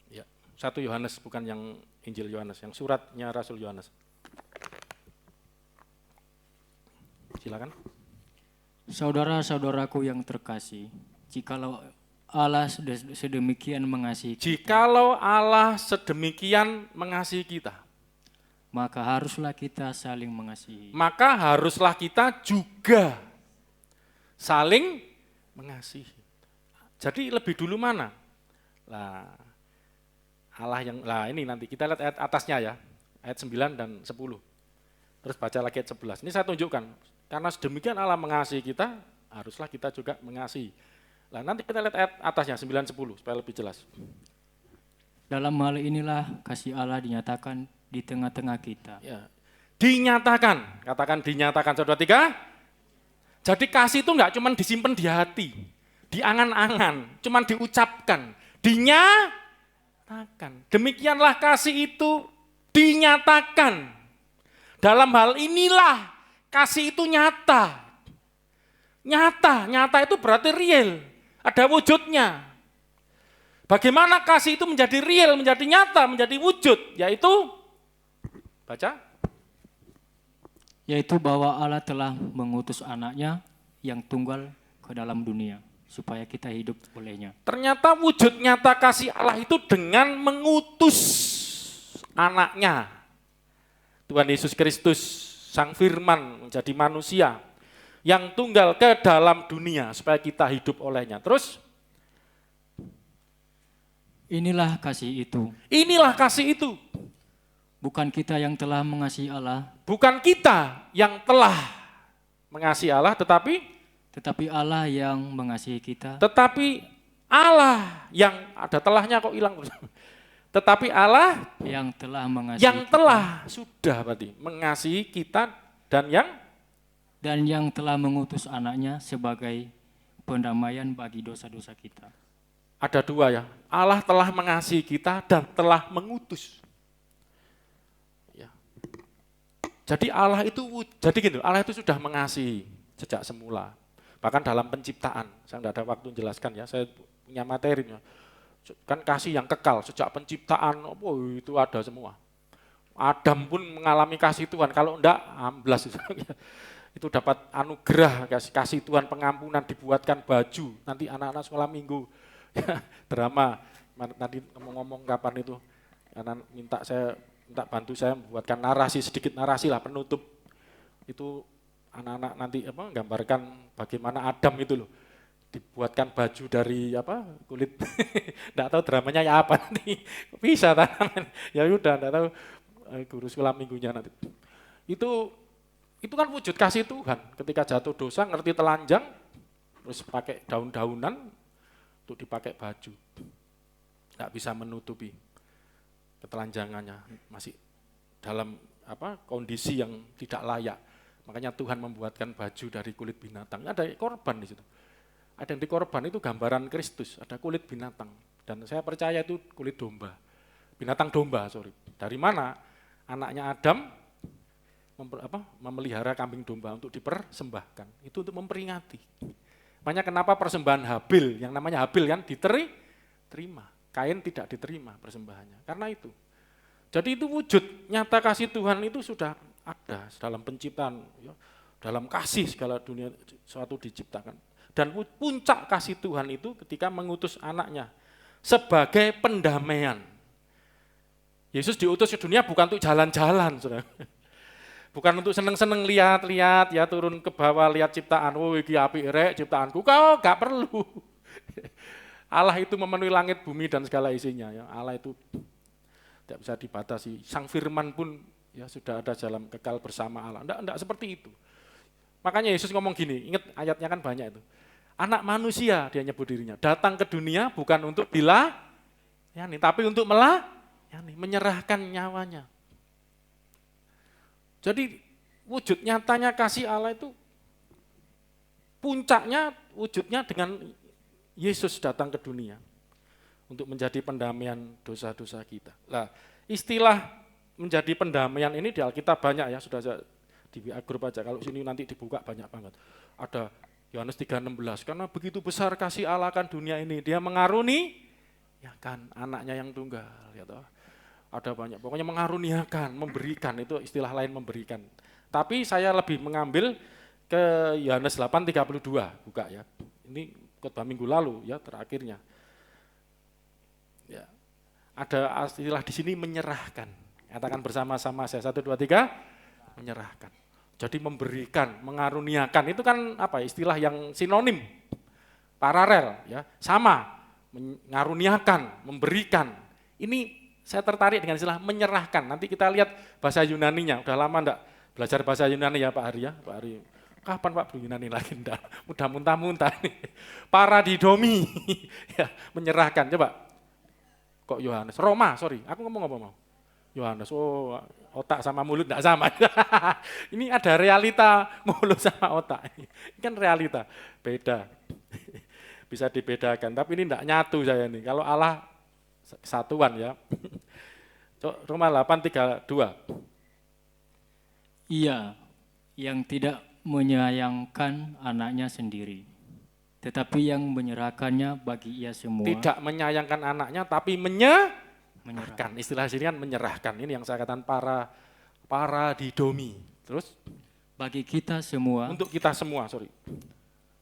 Ya, 1 Yohanes bukan yang Injil Yohanes, yang suratnya Rasul Yohanes. Silakan. Saudara-saudaraku yang terkasih, jikalau Allah sedemikian mengasihi kita, Jikalau Allah sedemikian mengasihi kita, maka haruslah kita saling mengasihi. maka haruslah kita juga saling mengasihi. Jadi lebih dulu mana? Ini nanti kita lihat ayat atasnya ya, ayat 9 dan 10. Terus baca lagi ayat 11. Ini saya tunjukkan, karena sedemikian Allah mengasihi kita, haruslah kita juga mengasihi. Nanti kita lihat ayat atasnya 9, 10 supaya lebih jelas. Dalam hal inilah kasih Allah dinyatakan di tengah-tengah kita. Ya. Dinyatakan, katakan dinyatakan, 1, 2, 3. Jadi kasih itu enggak cuma disimpan di hati, di angan-angan, cuma diucapkan, dinyatakan. Demikianlah kasih itu dinyatakan. Dalam hal inilah kasih itu nyata. Nyata itu berarti real, ada wujudnya. Bagaimana kasih itu menjadi real, menjadi nyata, menjadi wujud, yaitu, baca. Yaitu bahwa Allah telah mengutus anaknya yang tunggal ke dalam dunia, supaya kita hidup olehnya. Ternyata wujud nyata kasih Allah itu dengan mengutus anaknya. Tuhan Yesus Kristus, Sang Firman menjadi manusia, yang tunggal ke dalam dunia, supaya kita hidup olehnya. Terus, inilah kasih itu. Inilah kasih itu. Bukan kita yang telah mengasihi Allah. Bukan kita yang telah mengasihi Allah, tetapi Allah yang mengasihi kita. Tetapi Allah yang ada telahnya kok hilang. Tetapi Allah yang telah mengasihi yang telah kita. Sudah berarti mengasihi kita dan yang telah mengutus anaknya sebagai pendamaian bagi dosa-dosa kita. Ada dua ya. Allah telah mengasihi kita dan telah mengutus. Jadi Allah itu sudah mengasihi sejak semula. Bahkan dalam penciptaan, saya tidak ada waktu menjelaskan ya, saya punya materinya. Kan kasih yang kekal, sejak penciptaan, itu ada semua. Adam pun mengalami kasih Tuhan, kalau enggak, amblas itu. Itu dapat anugerah, kasih Tuhan pengampunan, dibuatkan baju, nanti anak-anak sekolah minggu, drama, Tadi ngomong-ngomong kapan itu, karena minta bantu saya membuatkan narasi, sedikit narasi lah penutup. Itu anak-anak nanti gambarkan bagaimana Adam itu loh, dibuatkan baju dari kulit. Enggak tahu dramanya ya apa nanti. Bisa tangan. Ya udah, enggak tahu guru sekolah minggunya nanti. Itu kan wujud kasih Tuhan. Ketika jatuh dosa ngerti telanjang, terus pakai daun-daunan untuk dipakai baju. Enggak bisa menutupi ketelanjangannya, masih dalam kondisi yang tidak layak. Makanya Tuhan membuatkan baju dari kulit binatang. Ada korban di situ. Ada yang dikorban itu gambaran Kristus, ada kulit binatang. Dan saya percaya itu kulit domba. Binatang domba, sorry. Dari mana? Anaknya Adam memelihara kambing domba untuk dipersembahkan. Itu untuk memperingati. Makanya kenapa persembahan Habil, yang namanya Habil kan diterima. Kain tidak diterima persembahannya. Karena itu. Jadi itu wujud nyata kasih Tuhan itu sudah ada dalam penciptaan, ya, dalam kasih segala dunia suatu diciptakan. Dan puncak kasih Tuhan itu ketika mengutus anaknya sebagai pendamaian. Yesus diutus ke dunia bukan untuk jalan-jalan, saudara. Bukan untuk seneng-seneng lihat-lihat, ya turun ke bawah lihat ciptaan, oh iki apik rek ciptaanku, kau gak perlu. Allah itu memenuhi langit, bumi dan segala isinya. Ya. Allah itu tidak bisa dibatasi. Sang Firman pun ya sudah ada dalam kekal bersama Allah. Enggak seperti itu. Makanya Yesus ngomong gini, ingat ayatnya kan banyak itu. Anak manusia dia nyebut dirinya, datang ke dunia bukan untuk dilayani, tapi untuk melayani, menyerahkan nyawanya. Jadi wujud nyatanya kasih Allah itu puncaknya wujudnya dengan Yesus datang ke dunia untuk menjadi pendamaian dosa-dosa kita. Nah, istilah menjadi pendamaian ini di Alkitab banyak ya, sudah di WA grup aja, kalau sini nanti dibuka banyak banget. Ada Yohanes 3:16, karena begitu besar kasih Allah akan dunia ini, dia mengaruniakan anaknya yang tunggal. Ya toh. Ada banyak, pokoknya mengaruniakan, memberikan, itu istilah lain memberikan. Tapi saya lebih mengambil ke Yohanes 8:32, buka ya. Ini khotbah minggu lalu ya terakhirnya. Ya. Ada istilah di sini menyerahkan. Katakan bersama-sama saya 1 2 3 menyerahkan. Jadi memberikan, mengaruniakan itu kan istilah yang sinonim. Paralel ya, sama. Mengaruniakan, memberikan. Ini saya tertarik dengan istilah menyerahkan. Nanti kita lihat bahasa Yunaninya. Udah lama enggak belajar bahasa Yunani ya Pak Hari ya, Pak Hari. Kapan Pak Yunani lagi enggak? Mudah muntah-muntah nih. Paradidomi. Ya, menyerahkan. Coba. Kok Yohanes? Roma, sorry. Aku ngomong apa mau? Yohanes, otak sama mulut enggak sama. Ini ada realita mulut sama otak. Ini kan realita, beda. Bisa dibedakan, tapi ini enggak nyatu saya nih. Kalau Allah kesatuan ya. Roma 8:32. Ia yang tidak menyayangkan anaknya sendiri, tetapi yang menyerahkannya bagi ia semua. Tidak menyayangkan anaknya, tapi menyerahkan. Istilah sini kan menyerahkan. Ini yang saya katakan paradidomi. Terus? Bagi kita semua. Untuk kita semua, sorry.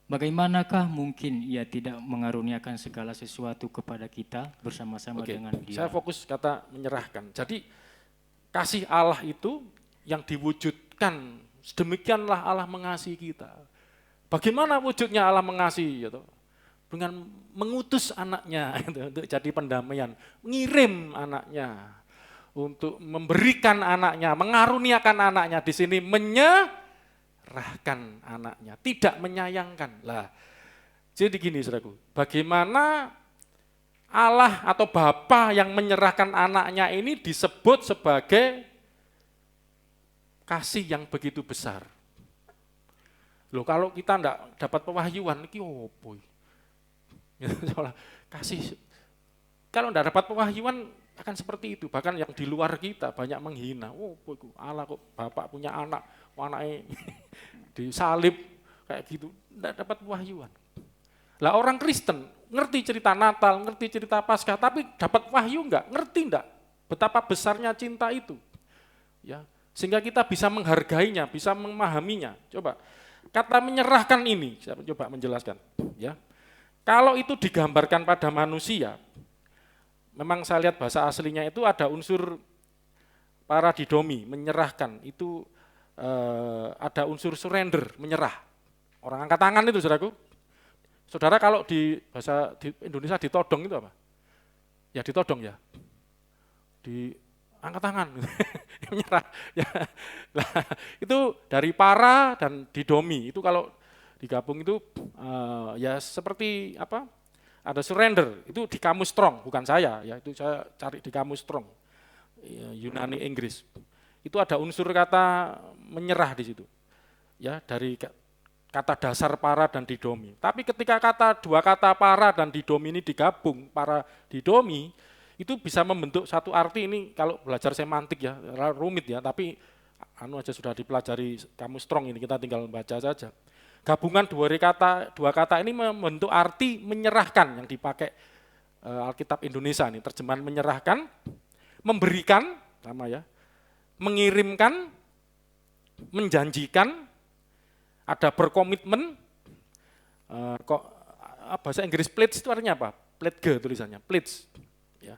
Bagaimanakah mungkin ia tidak mengaruniakan segala sesuatu kepada kita bersama-sama dengan Dia? Saya fokus kata menyerahkan. Jadi kasih Allah itu yang diwujudkan, sedemikianlah Allah mengasihi kita. Bagaimana wujudnya Allah mengasihi? Gitu? Dengan mengutus anaknya gitu, untuk jadi pendamaian, mengirim anaknya, untuk memberikan anaknya, mengaruniakan anaknya. Di sini menyerahkan anaknya, tidak menyayangkan. Lah, jadi gini saudaraku, bagaimana Allah atau Bapa yang menyerahkan anaknya ini disebut sebagai kasih yang begitu besar. Loh, kalau kita enggak dapat pewahyuan, ini opo? Kasih, kalau enggak dapat pewahyuan akan seperti itu. Bahkan yang di luar kita banyak menghina. Oh, Allah kok Bapak punya anak, anaknya disalib kayak gitu, enggak dapat pewahyuan. Lah orang Kristen ngerti cerita Natal, ngerti cerita Paskah, tapi dapat wahyu enggak? Ngerti enggak betapa besarnya cinta itu? Ya, sehingga kita bisa menghargainya, bisa memahaminya. Coba, kata menyerahkan ini, saya coba menjelaskan. Ya, kalau itu digambarkan pada manusia, memang saya lihat bahasa aslinya itu ada unsur paradidomi, menyerahkan, itu ada unsur surrender, menyerah. Orang angkat tangan itu, saudaraku. Saudara kalau di bahasa di Indonesia ditodong itu apa? Ya ditodong ya. Di angkat tangan, menyerah. Ya. Nah, itu dari para dan didomi, itu kalau digabung itu ya seperti apa? Ada surrender, itu di kamus Strong, bukan saya, ya itu saya cari di kamus Strong, Yunani Inggris. Itu ada unsur kata menyerah di situ, ya dari kata dasar para dan didomi. Tapi ketika dua kata para dan didomi ini digabung, para didomi, itu bisa membentuk satu arti. Ini kalau belajar semantik ya, rumit ya, tapi aja sudah dipelajari kamus Strong ini, kita tinggal baca saja. Gabungan dua kata ini membentuk arti menyerahkan yang dipakai Alkitab Indonesia ini, terjemahan menyerahkan, memberikan, sama ya, mengirimkan, menjanjikan, ada berkomitmen, bahasa Inggris pledge itu artinya apa? Pledge tulisannya, pledge. Ya,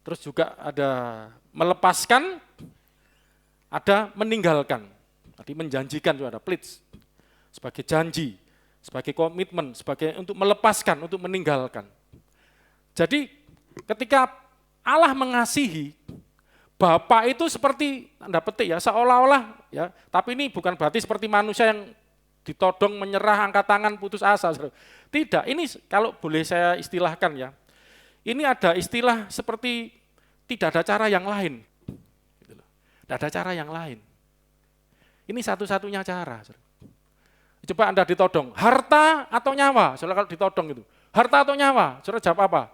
terus juga ada melepaskan, ada meninggalkan. Tadi menjanjikan juga ada pledge. Sebagai janji, sebagai komitmen, sebagai untuk melepaskan, untuk meninggalkan. Jadi ketika Allah mengasihi, Bapa itu seperti tanda petik ya, seolah-olah ya, tapi ini bukan berarti seperti manusia yang ditodong, menyerah, angkat tangan, putus asa. Tidak, ini kalau boleh saya istilahkan ya, ini ada istilah seperti tidak ada cara yang lain. Tidak ada cara yang lain. Ini satu-satunya cara. Coba Anda ditodong, harta atau nyawa? Saudara kalau ditodong itu, harta atau nyawa? Saudara jawab apa?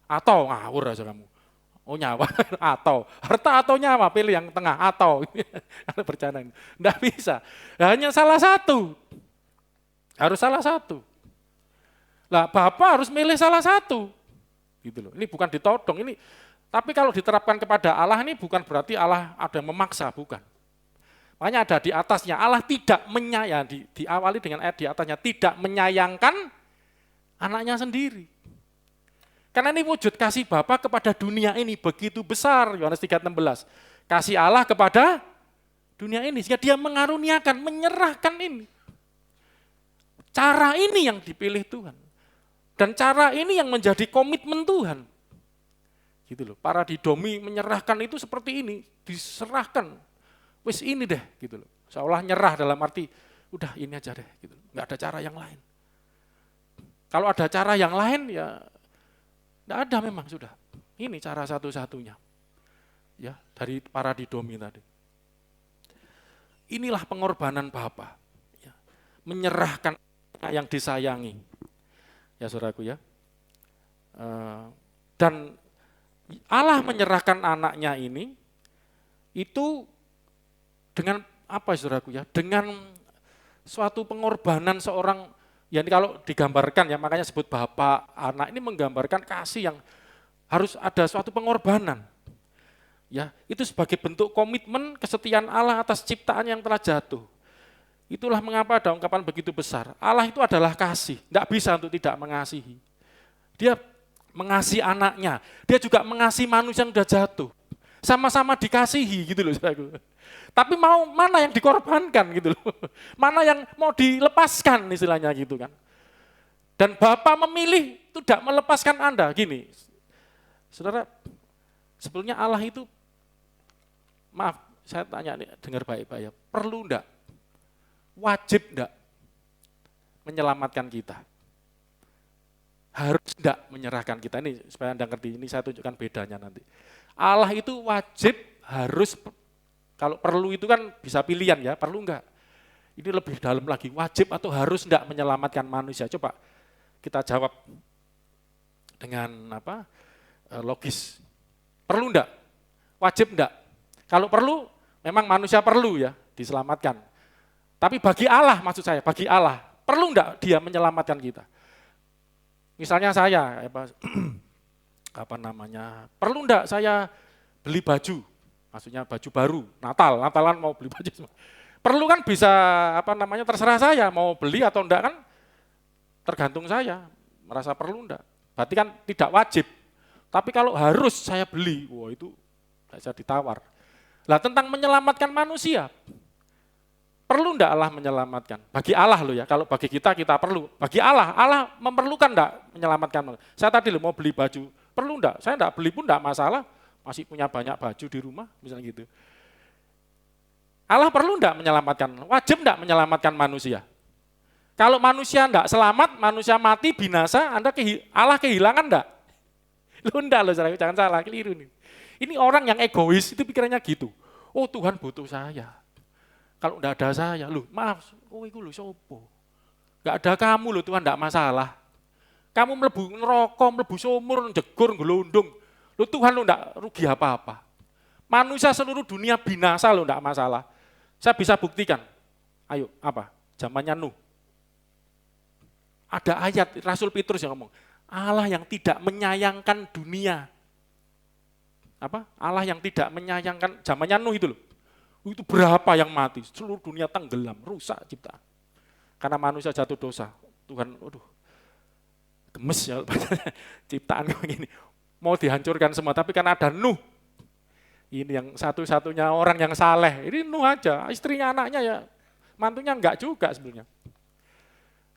Atau, ngawur aja kamu. Oh nyawa, atau. Harta atau nyawa? Pilih yang tengah, atau. Ada bercanda. Tidak bisa. Hanya salah satu. Harus salah satu. Lah Bapak harus milih salah satu. Gitu loh. Ini bukan ditodong, ini. Tapi kalau diterapkan kepada Allah ini bukan berarti Allah ada yang memaksa, bukan. Makanya ada di atasnya, Allah tidak diawali dengan ayat di atasnya, tidak menyayangkan anaknya sendiri. Karena ini wujud kasih Bapa kepada dunia ini begitu besar, Yohanes 3:16. Kasih Allah kepada dunia ini, sehingga dia mengaruniakan, menyerahkan ini. Cara ini yang dipilih Tuhan. Dan cara ini yang menjadi komitmen Tuhan. Gitu loh, para didomi menyerahkan itu seperti ini, diserahkan. Wis ini deh, gitu loh. Seolah nyerah dalam arti, udah ini aja deh, gitu. Nggak ada cara yang lain. Kalau ada cara yang lain, ya nggak ada memang sudah. Ini cara satu-satunya. Ya, dari para didomi tadi. Inilah pengorbanan Bapa. Ya, menyerahkan yang disayangi. Ya saudaraku ya. Dan Allah menyerahkan anaknya ini, itu dengan apa saudaraku ya? Dengan suatu pengorbanan seorang, ya kalau digambarkan ya, makanya sebut Bapak, anak ini menggambarkan kasih yang harus ada suatu pengorbanan. Ya, itu sebagai bentuk komitmen kesetiaan Allah atas ciptaan yang telah jatuh. Itulah mengapa ada ungkapan begitu besar. Allah itu adalah kasih, tidak bisa untuk tidak mengasihi. Dia mengasihi anaknya, dia juga mengasihi manusia yang sudah jatuh. Sama-sama dikasihi gitu loh saudaraku. Tapi mana yang dikorbankan gitu loh. Mana yang mau dilepaskan istilahnya gitu kan. Dan Bapa memilih tidak melepaskan Anda. Gini, saudara, sebetulnya Allah itu, maaf, saya tanya nih, dengar baik-baik ya, perlu enggak, wajib enggak menyelamatkan kita? Harus enggak menyerahkan kita? Ini supaya Anda ngerti, ini saya tunjukkan bedanya nanti. Allah itu wajib, harus. Kalau perlu itu kan bisa pilihan ya, perlu enggak? Ini lebih dalam lagi, wajib atau harus enggak menyelamatkan manusia? Coba kita jawab dengan apa? Logis. Perlu enggak? Wajib enggak? Kalau perlu, memang manusia perlu ya, diselamatkan. Tapi bagi Allah, maksud saya, bagi Allah, perlu enggak dia menyelamatkan kita? Misalnya saya, perlu enggak saya beli baju? Maksudnya baju baru, Natalan mau beli baju semua. Perlu kan bisa terserah saya mau beli atau enggak kan tergantung saya, merasa perlu enggak. Berarti kan tidak wajib. Tapi kalau harus saya beli, wah itu tidak bisa ditawar. Lah tentang menyelamatkan manusia, perlu enggak Allah menyelamatkan? Bagi Allah loh ya, kalau bagi kita perlu. Bagi Allah, Allah memerlukan enggak menyelamatkan manusia? Saya tadi loh mau beli baju, perlu enggak? Saya enggak beli pun enggak masalah, masih punya banyak baju di rumah, misalnya gitu. Allah perlu enggak menyelamatkan? Wajib enggak menyelamatkan manusia? Kalau manusia enggak selamat, manusia mati, binasa, Allah kehilangan enggak? Lu enggak loh, jangan salah, keliru nih. Ini orang yang egois, itu pikirannya gitu. Oh Tuhan butuh saya. Kalau enggak ada saya, loh maaf, itu loh sopo. Enggak ada kamu loh Tuhan, enggak masalah. Kamu mlebu neraka, mlebu sumur, jegur, gelondong. Loh Tuhan lo enggak rugi apa-apa. Manusia seluruh dunia binasa loh, enggak masalah. Saya bisa buktikan. Ayo, apa? Zamannya Nuh. Ada ayat Rasul Petrus yang ngomong, Allah yang tidak menyayangkan dunia. Apa? Allah yang tidak menyayangkan, zamannya Nuh itu loh. Itu berapa yang mati? Seluruh dunia tenggelam, rusak ciptaan. Karena manusia jatuh dosa. Tuhan, aduh, gemes ya ciptaan kayak gini. Mau dihancurkan semua, tapi karena ada Nuh. Ini yang satu-satunya orang yang saleh. Ini Nuh aja, istrinya, anaknya ya, mantunya enggak juga sebenarnya.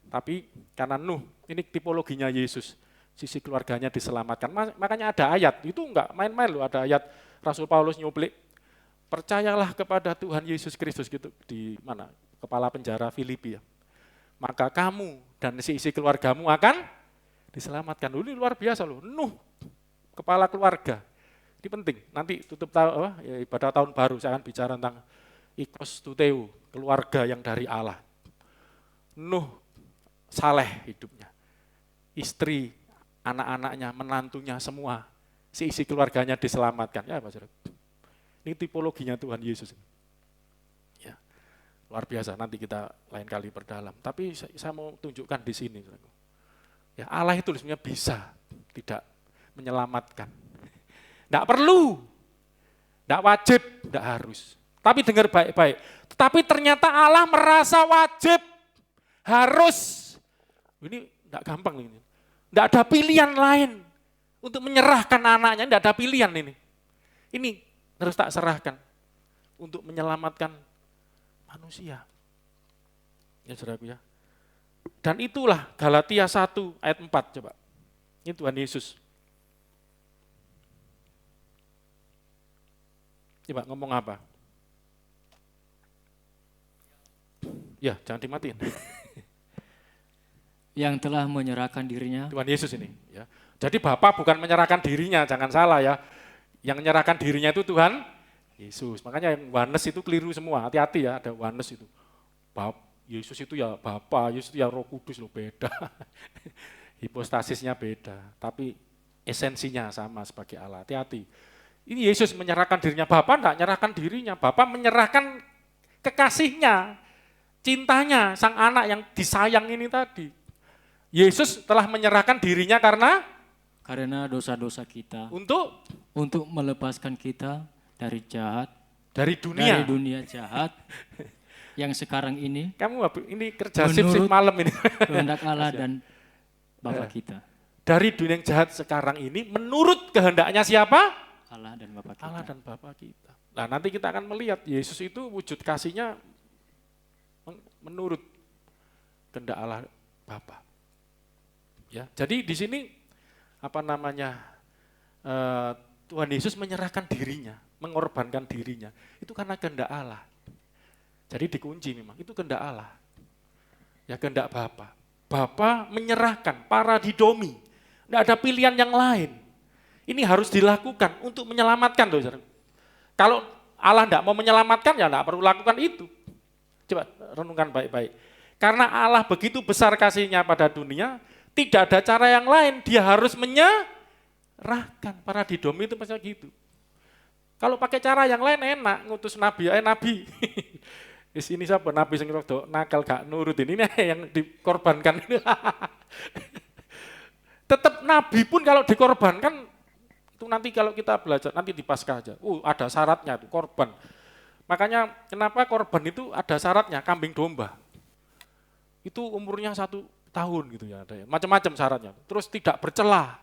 Tapi karena Nuh, ini tipologinya Yesus. Sisi keluarganya diselamatkan. Makanya ada ayat, itu enggak main-main loh, ada ayat Rasul Paulus nyuplik, percayalah kepada Tuhan Yesus Kristus gitu di mana? Kepala penjara Filipi ya. Maka kamu dan isi keluargamu akan diselamatkan. Ini luar biasa loh, Nuh, kepala keluarga. Ini penting, nanti tutup ibadah tahun baru saya akan bicara tentang ikos tuteu, keluarga yang dari Allah. Nuh saleh hidupnya, istri, anak-anaknya, menantunya semua, isi keluarganya diselamatkan. Ya Pak Saudara, ini tipologinya Tuhan Yesus. Ya, luar biasa, nanti kita lain kali perdalam. Tapi saya mau tunjukkan di sini. Ya, Allah itu sebenarnya bisa tidak menyelamatkan. Tidak perlu, tidak wajib, tidak harus. Tapi dengar baik-baik. Tetapi ternyata Allah merasa wajib, harus. Ini tidak gampang ini. Tidak ada pilihan lain untuk menyerahkan anaknya, tidak ada pilihan ini. Ini harus tak serahkan untuk menyelamatkan manusia. Ya saudaraku ya. Dan itulah Galatia 1 ayat 4 coba. Ini Tuhan Yesus. Coba ngomong apa? Ya, jangan dimatiin. Yang telah menyerahkan dirinya. Tuhan Yesus ini. Ya. Jadi Bapa bukan menyerahkan dirinya, jangan salah ya. Yang menyerahkan dirinya itu Tuhan Yesus. Makanya yang Yohanes itu keliru semua, hati-hati ya, ada Yohanes itu. Yesus itu ya Bapa, Yesus itu ya Roh Kudus loh, beda. Hipostasisnya beda, tapi esensinya sama sebagai Allah. Hati-hati. Ini Yesus menyerahkan dirinya, Bapa enggak menyerahkan dirinya, Bapa menyerahkan kekasihnya, cintanya, sang anak yang disayang ini tadi. Yesus telah menyerahkan dirinya karena dosa-dosa kita, untuk melepaskan kita dari jahat, dari dunia jahat yang sekarang ini. Kamu ini kerja shift malam ini. Kehendak Allah dan Bapa kita. Dari dunia yang jahat sekarang ini menurut kehendaknya siapa? Allah dan Bapa kita. Allah dan Bapa kita. Nah, nanti kita akan melihat Yesus itu wujud kasihnya menurut kehendak Allah Bapa. Ya, jadi di sini Tuhan Yesus menyerahkan dirinya, mengorbankan dirinya. Itu karena kehendak Allah. Jadi dikunci memang, itu kehendak Allah. Ya kehendak Bapa. Bapa menyerahkan para didomi. Tidak ada pilihan yang lain. Ini harus dilakukan untuk menyelamatkan. Kalau Allah tidak mau menyelamatkan, ya tidak perlu lakukan itu. Coba renungkan baik-baik. Karena Allah begitu besar kasihnya pada dunia, tidak ada cara yang lain, dia harus menyerahkan. Para didomi itu pasti gitu. Kalau pakai cara yang lain enak, ngutus nabi, nabi. Di sini siapa nabi sing rada nakal gak nurutin, ini yang dikorbankan. Tetap nabi pun kalau dikorbankan, itu nanti kalau kita belajar, nanti di Paskah aja, ada syaratnya tuh, korban. Makanya kenapa korban itu ada syaratnya, kambing domba. Itu umurnya 1 tahun gitu ya, ada ya. Macam-macam syaratnya. Terus tidak bercelah.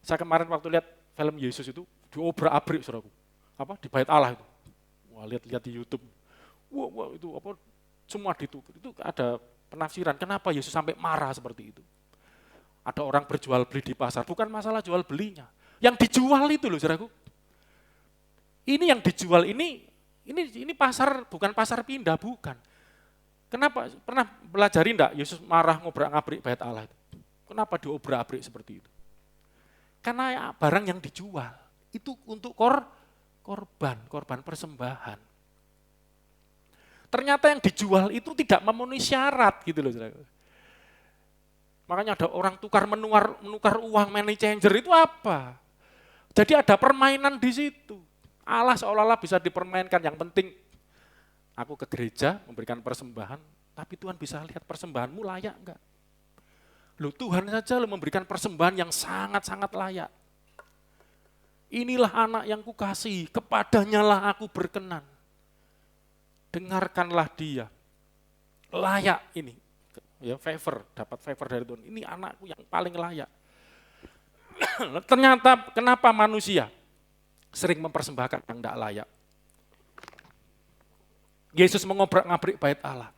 Saya kemarin waktu lihat film Yesus itu diobrak-abrik saudaraku. Apa di bait Allah itu. Wah, lihat di YouTube. Wah, itu apa semua itu ada penafsiran kenapa Yesus sampai marah seperti itu. Ada orang berjual beli di pasar, bukan masalah jual belinya. Yang dijual itu loh saudaraku. Ini yang dijual ini pasar, bukan pasar pindah, bukan. Kenapa? Pernah pelajari enggak Yesus marah ngobrak-ngabrik bait Allah itu? Kenapa diobrak-abrik seperti itu? Karena ya, barang yang dijual itu untuk korban persembahan. Ternyata yang dijual itu tidak memenuhi syarat gitu loh. Makanya ada orang menukar uang money changer itu apa? Jadi ada permainan di situ. Allah seolah-olah bisa dipermainkan. Yang penting aku ke gereja memberikan persembahan, tapi Tuhan bisa lihat persembahanmu layak enggak? Loh Tuhan saja lo memberikan persembahan yang sangat-sangat layak. Inilah anak yang kukasihi, kepadanya lah aku berkenan. Dengarkanlah dia. Layak ini. Ya, dapat favor dari Tuhan. Ini anakku yang paling layak. Ternyata kenapa manusia sering mempersembahkan yang tidak layak? Yesus mengobrak-ngabrik bait Allah.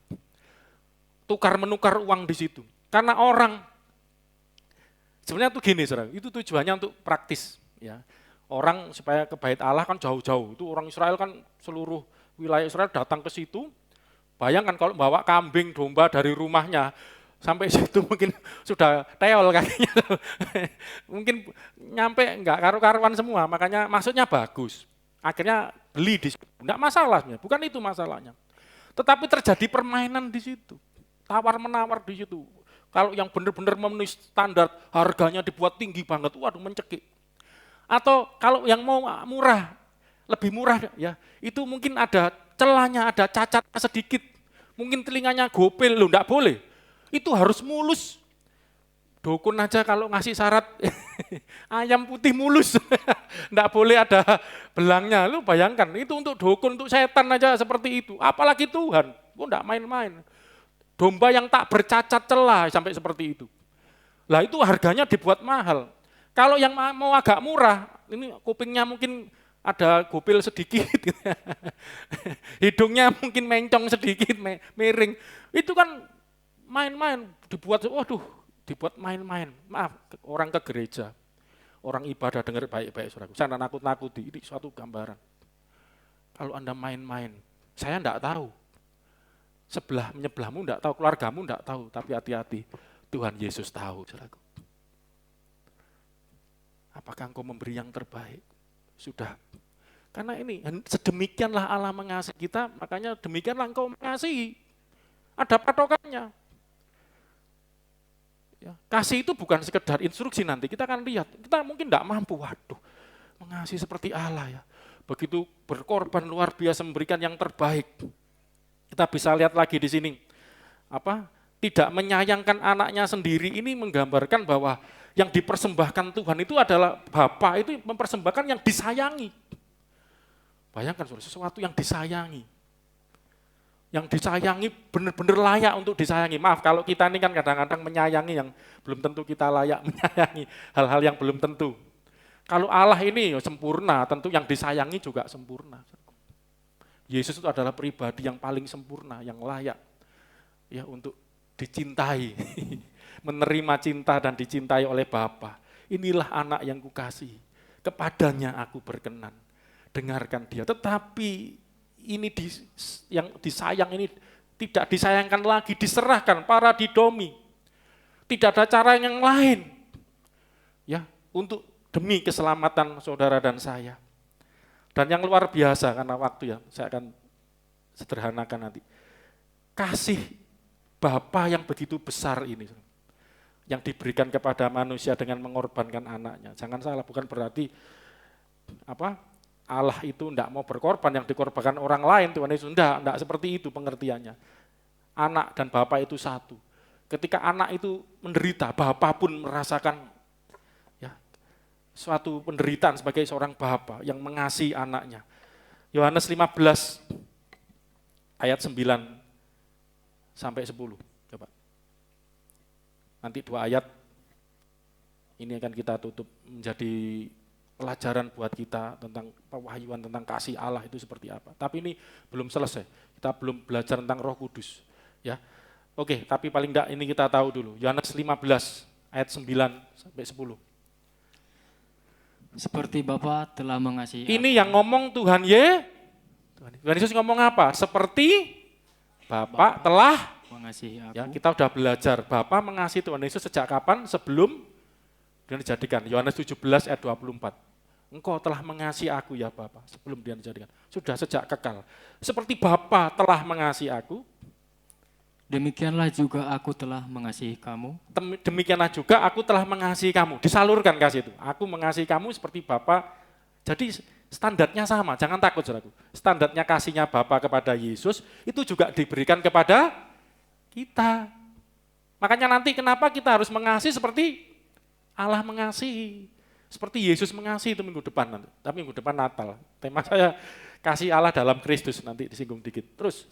Tukar-menukar uang di situ. Karena orang, sebenarnya itu gini saudara, itu tujuannya untuk praktis. Ya. Orang supaya ke bait Allah kan jauh-jauh, itu orang Israel kan seluruh wilayah Israel datang ke situ. Bayangkan kalau bawa kambing, domba dari rumahnya, sampai situ mungkin sudah teol kakinya. Mungkin nyampe enggak karu-karuan semua, makanya maksudnya bagus. Akhirnya beli di situ, enggak masalahnya, bukan itu masalahnya. Tetapi terjadi permainan di situ, tawar-menawar di situ. Kalau yang benar-benar memenuhi standar, harganya dibuat tinggi banget, waduh mencekik. Atau kalau yang mau murah, lebih murah ya, itu mungkin ada celahnya, ada cacatnya sedikit. Mungkin telinganya gopel, loh enggak boleh. Itu harus mulus. Dukun aja kalau ngasih syarat ayam putih mulus. Enggak boleh ada belangnya. Lu bayangkan, itu untuk dukun, untuk setan aja seperti itu. Apalagi Tuhan, enggak main-main. Domba yang tak bercacat celah sampai seperti itu. Lah itu harganya dibuat mahal. Kalau yang mau agak murah, ini kupingnya mungkin ada gopil sedikit, hidungnya mungkin mencong sedikit, miring. Itu kan main-main, dibuat main-main. Maaf, orang ke gereja, orang ibadah dengar baik-baik saudaraku. Saya nakut-nakuti, ini suatu gambaran. Kalau Anda main-main, saya enggak tahu. Menyebelahmu enggak tahu, keluargamu enggak tahu, tapi hati-hati, Tuhan Yesus tahu, saudaraku. Apakah engkau memberi yang terbaik? Sudah. Karena ini, sedemikianlah Allah mengasihi kita, makanya demikianlah engkau mengasihi. Ada patokannya. Ya, kasih itu bukan sekedar instruksi nanti, kita akan lihat. Kita mungkin tidak mampu, mengasihi seperti Allah ya. Begitu berkorban luar biasa memberikan yang terbaik. Kita bisa lihat lagi di sini. Tidak menyayangkan anaknya sendiri ini menggambarkan bahwa yang dipersembahkan Tuhan itu adalah Bapa itu mempersembahkan yang disayangi. Bayangkan sesuatu yang disayangi. Yang disayangi benar-benar layak untuk disayangi. Maaf kalau kita ini kan kadang-kadang menyayangi yang belum tentu kita layak menyayangi hal-hal yang belum tentu. Kalau Allah ini sempurna, tentu yang disayangi juga sempurna. Yesus itu adalah pribadi yang paling sempurna, yang layak ya untuk dicintai. Menerima cinta dan dicintai oleh Bapa. Inilah anak yang kukasihi. Kepadanya aku berkenan. Dengarkan dia. Tetapi ini yang disayang ini tidak disayangkan lagi, diserahkan para didomi. Tidak ada cara yang lain. Ya, untuk demi keselamatan saudara dan saya. Dan yang luar biasa karena waktu ya, saya akan sederhanakan nanti. Kasih Bapa yang begitu besar ini yang diberikan kepada manusia dengan mengorbankan anaknya. Jangan salah, bukan berarti Allah itu tidak mau berkorban, yang dikorbankan orang lain, Tuhan Yesus. Tidak seperti itu pengertiannya. Anak dan Bapa itu satu. Ketika anak itu menderita, Bapa pun merasakan ya, suatu penderitaan sebagai seorang Bapa yang mengasihi anaknya. Yohanes 15 ayat 9 sampai 10. Coba. Nanti 2 ayat Ini akan kita tutup menjadi pelajaran buat kita tentang pewahyuan, tentang kasih Allah itu seperti apa. Tapi ini belum selesai, kita belum belajar tentang Roh Kudus. Ya, oke, tapi paling enggak ini kita tahu dulu. Yohanes 15 ayat 9 sampai 10. Seperti Bapa telah mengasihi Ini yang ngomong Tuhan Yesus ngomong apa? Seperti Bapa telah mengasihi aku. ya, kita udah belajar Bapa mengasihi Tuhan Yesus sejak kapan? Sebelum dia dijadikan. Yohanes 17 ayat 24. Engkau telah mengasihi aku ya Bapa sebelum dia dijadikan. Sudah sejak kekal. Seperti Bapa telah mengasihi aku, Demikianlah juga aku telah mengasihi kamu. demikianlah juga aku telah mengasihi kamu. Disalurkan kasih itu. Aku mengasihi kamu seperti Bapa. Jadi standarnya sama, jangan takut saudaraku. Standarnya kasihnya Bapa kepada Yesus itu juga diberikan kepada kita. Makanya nanti kenapa kita harus mengasihi seperti Allah mengasihi. Seperti Yesus mengasihi itu minggu depan nanti. Tapi minggu depan Natal. Tema saya kasih Allah dalam Kristus, nanti disinggung dikit. Terus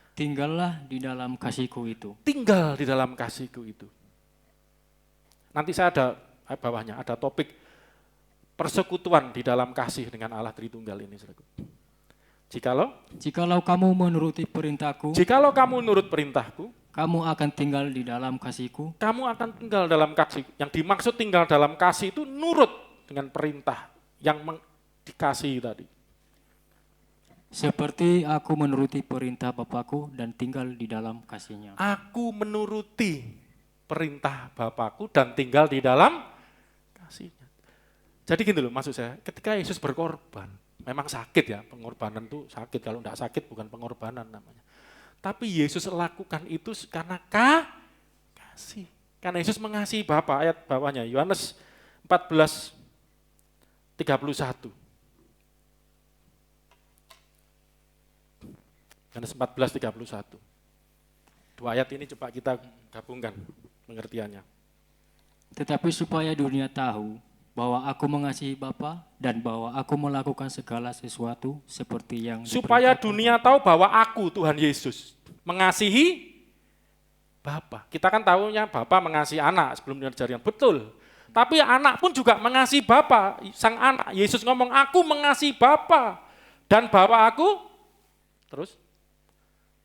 Tinggallah di dalam kasihku itu. tinggal di dalam kasihku itu. Nanti saya ada bawahnya, ada topik persekutuan di dalam kasih dengan Allah Tritunggal ini. Jikalau kamu menuruti perintahku, Jikalau kamu nurut perintahku, kamu akan tinggal di dalam kasihku, kamu akan tinggal dalam kasih. Yang dimaksud tinggal dalam kasih itu nurut dengan perintah yang dikasihi tadi. seperti aku menuruti perintah Bapakku dan tinggal di dalam kasihnya. Aku menuruti perintah Bapakku dan tinggal di dalam kasihnya. Jadi gini loh maksud saya, ketika Yesus berkorban, memang sakit ya, pengorbanan itu sakit, kalau tidak sakit bukan pengorbanan namanya. Tapi Yesus lakukan itu karena kasih. Karena Yesus mengasihi Bapa, ayat bawahnya, Yohanes 14:31. Yohanes 14:31. Dua ayat ini coba kita gabungkan pengertiannya. Tetapi supaya dunia tahu bahwa aku mengasihi Bapa dan bahwa aku melakukan segala sesuatu seperti yang Supaya diperintahkan. dunia tahu bahwa aku, Tuhan Yesus, mengasihi Bapa. Kita kan tahunya Bapa mengasihi anak sebelum dia dijadikan. Betul. Tapi anak pun juga mengasihi Bapa. Sang anak, Yesus ngomong, aku mengasihi Bapa. Dan bahwa aku, terus,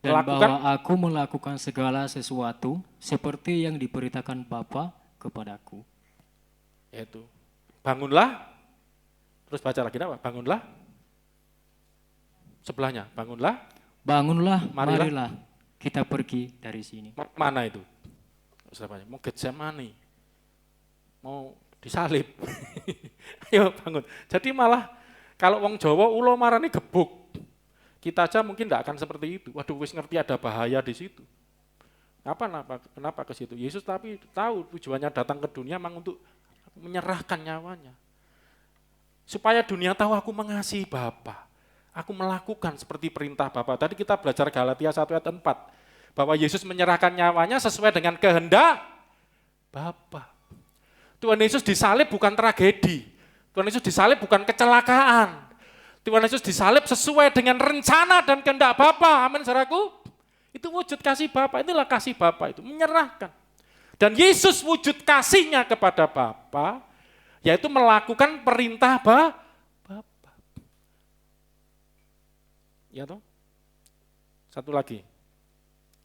Dan bahwa aku melakukan segala sesuatu seperti yang diperintahkan Bapa kepadaku. yaitu, bangunlah, terus baca lagi apa? Bangunlah, sebelahnya, bangunlah, Bangunlah, Marilah. marilah kita pergi dari sini. mana itu? Mau Getsemani, mau disalib. Ayo bangun. Jadi malah kalau wong Jawa ulo marani gebuk. Kita aja mungkin tidak akan seperti itu. Waduh, wis ngerti ada bahaya di situ. Kenapa ke situ? Yesus tapi tahu tujuannya datang ke dunia memang untuk menyerahkan nyawanya. Supaya dunia tahu aku mengasihi Bapa. Aku melakukan seperti perintah Bapa. Tadi kita belajar Galatia 1 ayat 4. Bahwa Yesus menyerahkan nyawanya sesuai dengan kehendak Bapa. Tuhan Yesus disalib bukan tragedi. Tuhan Yesus disalib bukan kecelakaan. Tuhan Yesus disalib sesuai dengan rencana dan kehendak Bapa. Amin, saudaraku. Itu wujud kasih Bapa. Inilah kasih Bapa itu, menyerahkan. Dan Yesus wujud kasihnya kepada Bapa, yaitu melakukan perintah Bapa. Ya toh? Satu lagi.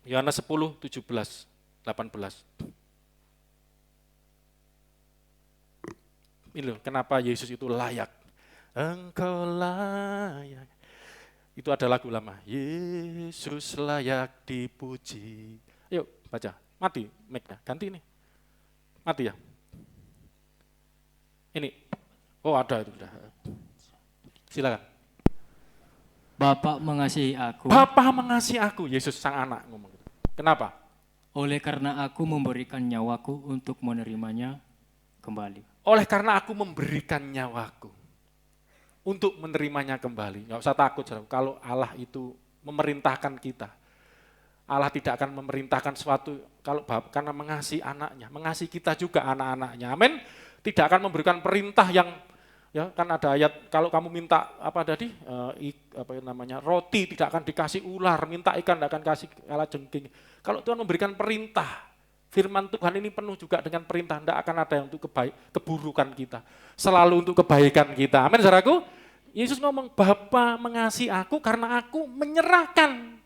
Yohanes 10, 17, 18. Ini loh, kenapa Yesus itu layak. Engkau layak. Itu ada lagu lama. Yesus layak dipuji. Yuk baca. Mati mic-nya. Ganti ini. Mati ya. Ini. Oh ada itu. Silakan. Bapa mengasihi aku, Bapa mengasihi aku. Yesus sang anak ngomong gitu. Kenapa? oleh karena aku memberikan nyawaku untuk menerimanya kembali. Oleh karena aku memberikan nyawaku untuk menerimanya kembali. Nggak usah takut, saudara. Kalau Allah itu memerintahkan kita. Allah tidak akan memerintahkan sesuatu kalau karena mengasihi anaknya, mengasihi kita juga anak-anaknya. Amin. Tidak akan memberikan perintah yang ya kan ada ayat kalau kamu minta apa tadi roti tidak akan dikasih ular, minta ikan tidak akan kasih kalajengking. Kalau Tuhan memberikan perintah Firman Tuhan ini penuh juga dengan perintah, tidak akan ada yang untuk keburukan kita. Selalu untuk kebaikan kita. Amin, saudaraku. Yesus ngomong, Bapa mengasihi aku karena aku menyerahkan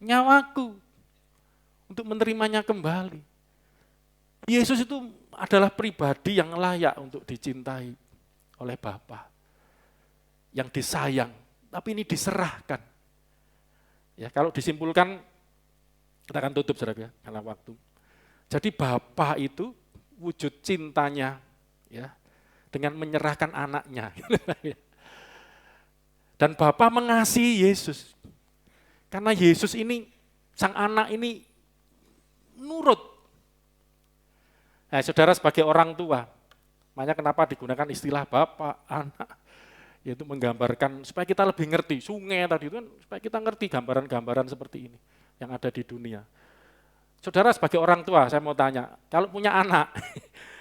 nyawaku untuk menerimanya kembali. Yesus itu adalah pribadi yang layak untuk dicintai oleh Bapa. Yang disayang, tapi ini diserahkan. Ya, kalau disimpulkan, kita akan tutup saudara ya, karena waktu. Jadi Bapa itu wujud cintanya ya dengan menyerahkan anaknya. Dan Bapa mengasihi Yesus. Karena Yesus ini, sang anak ini nurut. Nah, saudara sebagai orang tua, makanya kenapa digunakan istilah Bapa, anak, yaitu menggambarkan supaya kita lebih ngerti. Sungai tadi itu kan supaya kita ngerti gambaran-gambaran seperti ini yang ada di dunia. Saudara sebagai orang tua, saya mau tanya, kalau punya anak,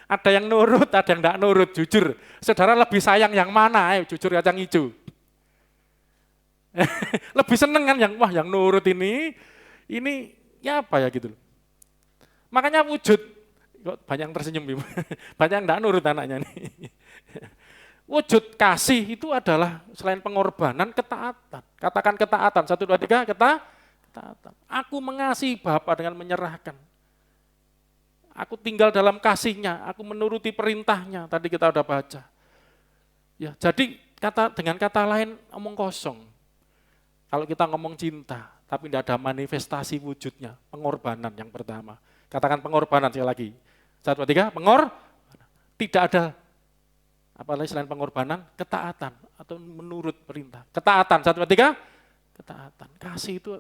ada yang nurut, ada yang tidak nurut, jujur. Saudara lebih sayang yang mana? Ayo jujur kacang hijau. Lebih seneng kan yang wah yang nurut ini ya apa ya gitu. Makanya wujud, kok banyak yang tersenyum, banyak yang tidak nurut anaknya nih. Wujud kasih itu adalah selain pengorbanan, ketaatan. Katakan ketaatan, 1, 2, 3, ketaatan. Aku mengasihi Bapa dengan menyerahkan. Aku tinggal dalam kasih-Nya, aku menuruti perintah-Nya, tadi kita udah baca. Ya, jadi dengan kata lain omong kosong. Kalau kita ngomong cinta, tapi tidak ada manifestasi wujudnya, pengorbanan yang pertama. Katakan pengorbanan sekali lagi. 1, 2, 3, tidak ada apalagi selain pengorbanan, ketaatan atau menurut perintah. Ketaatan, 1, 2, 3, ketaatan. Kasih itu,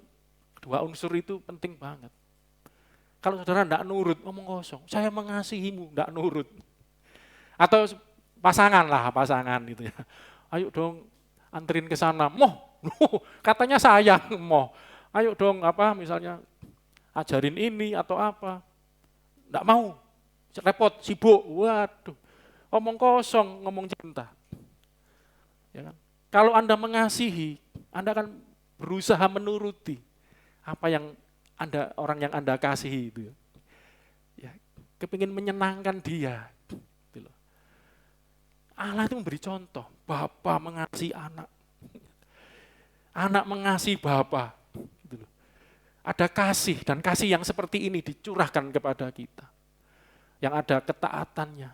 dua unsur itu penting banget. Kalau saudara tidak nurut, ngomong kosong, saya mengasihimu, tidak nurut. Atau pasangan gitu ya. Ayo dong anterin ke sana, katanya sayang, ayo dong misalnya ajarin ini atau apa. Tidak mau, repot, sibuk, waduh. Ngomong kosong, ngomong cinta. Ya kan? Kalau Anda mengasihi, Anda akan berusaha menuruti apa yang orang yang Anda kasihi itu. Ya, kepingin menyenangkan dia. Gitu loh. Allah itu memberi contoh, Bapa mengasihi anak. Anak mengasihi Bapa. Gitu loh. Ada kasih, dan kasih yang seperti ini dicurahkan kepada kita. Yang ada ketaatannya.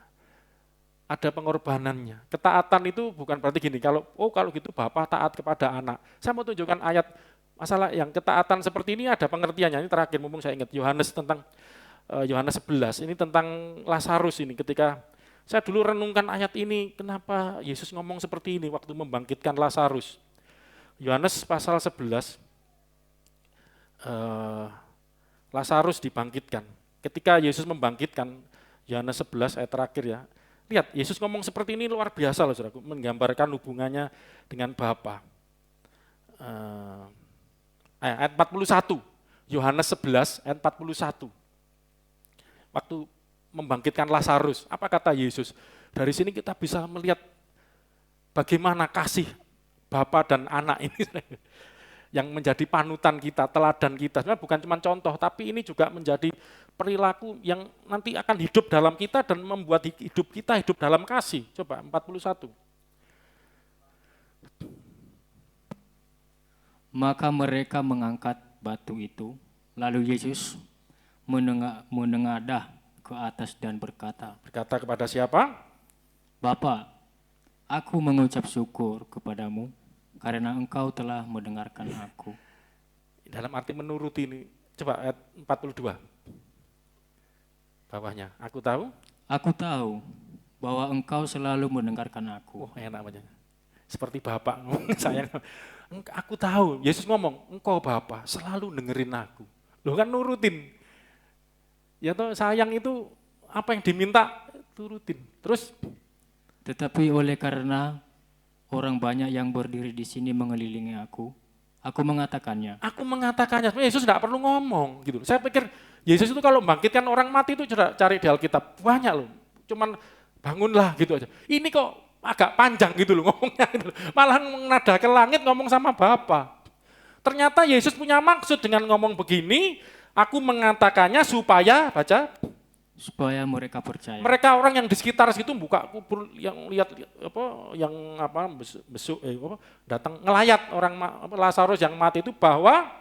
Ada pengorbanannya. Ketaatan itu bukan berarti gini, kalau gitu Bapak taat kepada anak. Saya mau tunjukkan ayat masalah yang ketaatan seperti ini ada pengertiannya. Ini terakhir, mumpung saya ingat, Yohanes 11, ini tentang Lazarus ini. Ketika saya dulu renungkan ayat ini, kenapa Yesus ngomong seperti ini waktu membangkitkan Lazarus. Yohanes pasal 11, Lazarus dibangkitkan. Ketika Yesus membangkitkan, Yohanes 11 ayat terakhir ya, lihat, Yesus ngomong seperti ini luar biasa loh saudaraku, menggambarkan hubungannya dengan Bapa. Ayat 41, Yohanes 11 ayat 41. Waktu membangkitkan Lazarus, apa kata Yesus? Dari sini kita bisa melihat bagaimana kasih Bapa dan anak ini yang menjadi panutan kita, teladan kita. Sebenarnya bukan cuma contoh, tapi ini juga menjadi perilaku yang nanti akan hidup dalam kita dan membuat hidup kita hidup dalam kasih. Coba 41. Maka mereka mengangkat batu itu, lalu Yesus menengadah ke atas dan berkata. Berkata kepada siapa? Bapa, aku mengucap syukur kepadamu karena engkau telah mendengarkan aku. Dalam arti menuruti ini, coba ayat 42. Bawahnya, aku tahu? Aku tahu bahwa engkau selalu mendengarkan aku. Oh, enak aja. Seperti Bapak ngomong, sayang. Aku tahu, Yesus ngomong, engkau Bapak selalu dengerin aku. Loh kan nurutin. Ya toh sayang itu apa yang diminta, turutin. Terus? Tetapi oleh karena orang banyak yang berdiri di sini mengelilingi aku mengatakannya. Aku mengatakannya, Yesus tidak perlu ngomong gitu. Saya pikir Yesus itu kalau membangkitkan orang mati itu cari di Alkitab, banyak loh. Cuman bangunlah gitu aja. Ini kok agak panjang gitu loh ngomongnya. Gitu. Malah menada ke langit ngomong sama Bapa. Ternyata Yesus punya maksud dengan ngomong begini, Aku mengatakannya supaya, baca, supaya mereka percaya. mereka orang yang di sekitar situ buka kubur, yang lihat besuk datang ngelayat orang Lazarus yang mati itu bahwa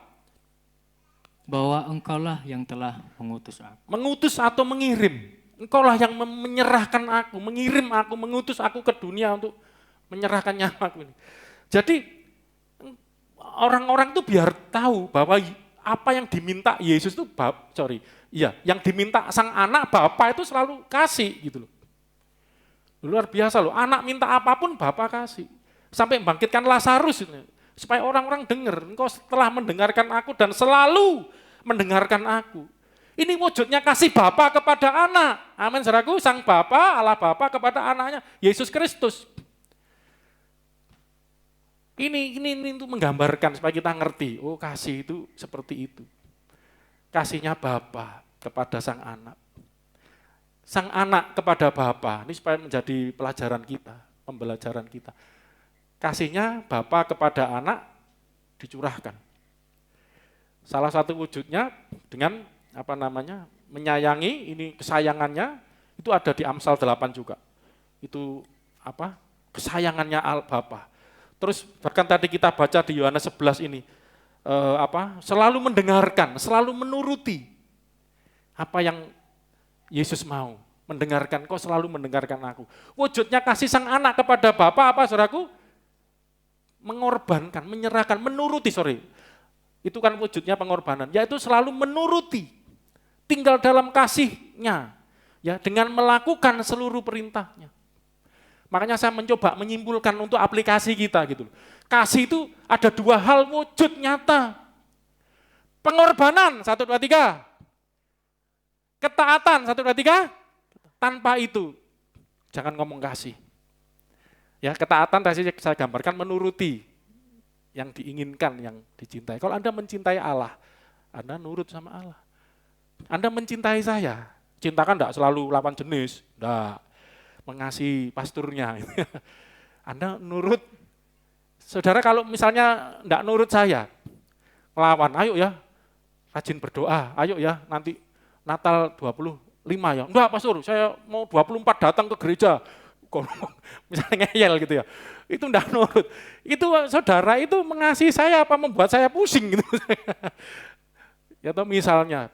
Engkaulah yang telah mengutus aku. mengutus atau mengirim. Engkaulah yang menyerahkan aku, mengirim aku, mengutus aku ke dunia untuk menyerahkan nyawaku ini. Jadi orang-orang itu biar tahu bahwa apa yang diminta Yesus itu yang diminta sang anak Bapa itu selalu kasih gitu loh. Luar biasa loh, anak minta apapun Bapa kasih. Sampai bangkitkan Lazarus ini, supaya orang-orang dengar, engkau setelah mendengarkan aku dan selalu mendengarkan aku. Ini wujudnya kasih Bapa kepada anak. Amin, saudaraku, sang Bapa, Allah Bapa kepada anaknya, Yesus Kristus. Ini untuk menggambarkan supaya kita ngerti, oh kasih itu seperti itu. Kasihnya Bapa kepada sang anak. Sang anak kepada Bapa, ini supaya menjadi pelajaran kita, pembelajaran kita. Kasihnya Bapa kepada anak dicurahkan. Salah satu wujudnya dengan menyayangi, ini kesayangannya itu ada di Amsal 8 juga. Itu kesayangannya Bapa. Terus bahkan tadi kita baca di Yohanes 11 ini, selalu mendengarkan, selalu menuruti apa yang Yesus mau. Mendengarkan, kau selalu mendengarkan aku. Wujudnya kasih sang anak kepada Bapa apa, saudaraku? Mengorbankan, menyerahkan, menuruti, Itu kan wujudnya pengorbanan, yaitu selalu menuruti, tinggal dalam kasihnya, ya, dengan melakukan seluruh perintahnya. Makanya saya mencoba menyimpulkan untuk aplikasi kita gitu. Kasih itu ada dua hal wujud nyata. Pengorbanan, 1, 2, 3. Ketaatan, 1, 2, 3. Tanpa itu, jangan ngomong kasih. Ya, ketaatan tadi saya gambarkan menuruti yang diinginkan, yang dicintai. Kalau Anda mencintai Allah, Anda nurut sama Allah. Anda mencintai saya, cintakan enggak selalu lawan jenis, enggak. Mengasihi pasturnya. Anda nurut. Saudara kalau misalnya enggak nurut saya, melawan, ayo ya, rajin berdoa, ayo ya, nanti Natal 25 ya. Enggak pastor, saya mau 24 datang ke gereja. Misalnya ngeyel gitu ya. Itu enggak nurut. Itu saudara itu mengasihi saya apa membuat saya pusing gitu. Ya atau misalnya,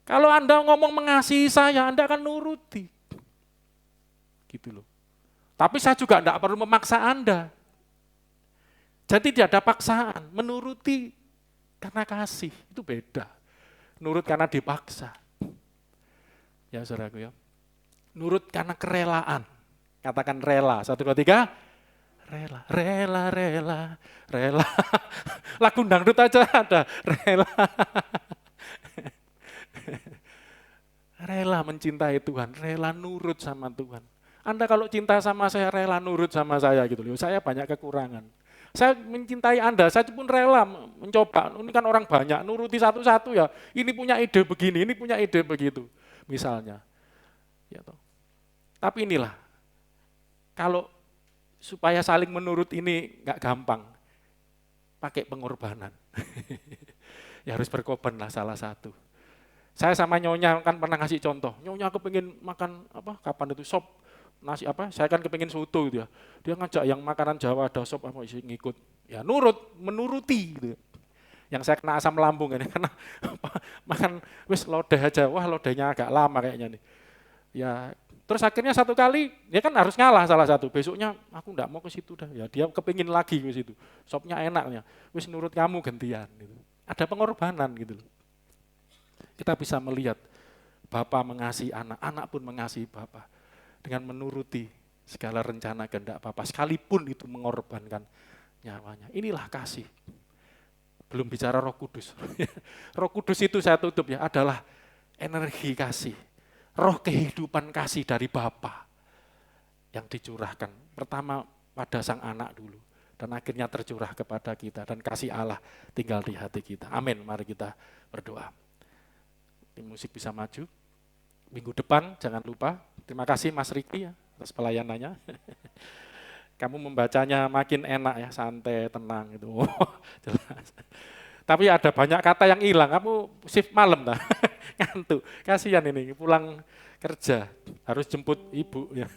kalau Anda ngomong mengasihi saya, Anda akan nuruti. Gitu loh. Tapi saya juga enggak perlu memaksa Anda. Jadi tidak ada paksaan, menuruti karena kasih, itu beda. Nurut karena dipaksa. Ya saudaraku ya. Nurut karena kerelaan. Katakan rela, 1, 2, 3. Rela, rela, rela, rela. Lagu dangdut aja ada, rela. Rela mencintai Tuhan, rela nurut sama Tuhan. Anda kalau cinta sama saya, rela nurut sama saya gitu loh. Saya banyak kekurangan. Saya mencintai Anda, saya pun rela mencoba. Ini kan orang banyak, nuruti satu-satu ya. Ini punya ide begini, ini punya ide begitu. Misalnya. Ya toh. Tapi inilah, kalau supaya saling menurut ini nggak gampang, pakai pengorbanan. Ya harus berkorban lah salah satu. Saya sama Nyonya kan pernah ngasih contoh. Nyonya kepingin makan kapan itu sop nasi saya kan kepingin soto gitu ya. Dia ngajak yang makanan Jawa ada sop isi ngikut. Ya menuruti gitu. Yang saya kena asam lambung ini karena makan wis lodeh aja. Wah, lodehnya agak lama kayaknya nih. Ya, terus akhirnya satu kali dia kan harus ngalah salah satu. Besoknya aku enggak mau ke situ dah. Ya dia kepingin lagi ke situ. Sopnya enaknya. Wis nurut kamu gantian gitu. Ada pengorbanan gitu loh. Kita bisa melihat Bapa mengasihi anak, anak pun mengasihi Bapa dengan menuruti segala rencana kehendak Bapa, sekalipun itu mengorbankan nyawanya. Inilah kasih. Belum bicara Roh Kudus. Roh Kudus itu saya tutup ya, adalah energi kasih, roh kehidupan kasih dari Bapa yang dicurahkan. Pertama pada sang anak dulu, dan akhirnya tercurah kepada kita, dan kasih Allah tinggal di hati kita. Amin, mari kita berdoa. Tim musik bisa maju. Minggu depan jangan lupa. Terima kasih Mas Riki ya atas pelayanannya. Kamu membacanya makin enak ya, santai, tenang gitu. Jelas. Tapi ada banyak kata yang hilang, kamu shift malam nah. Ngantuk. Kasihan ini pulang kerja harus jemput ibu ya.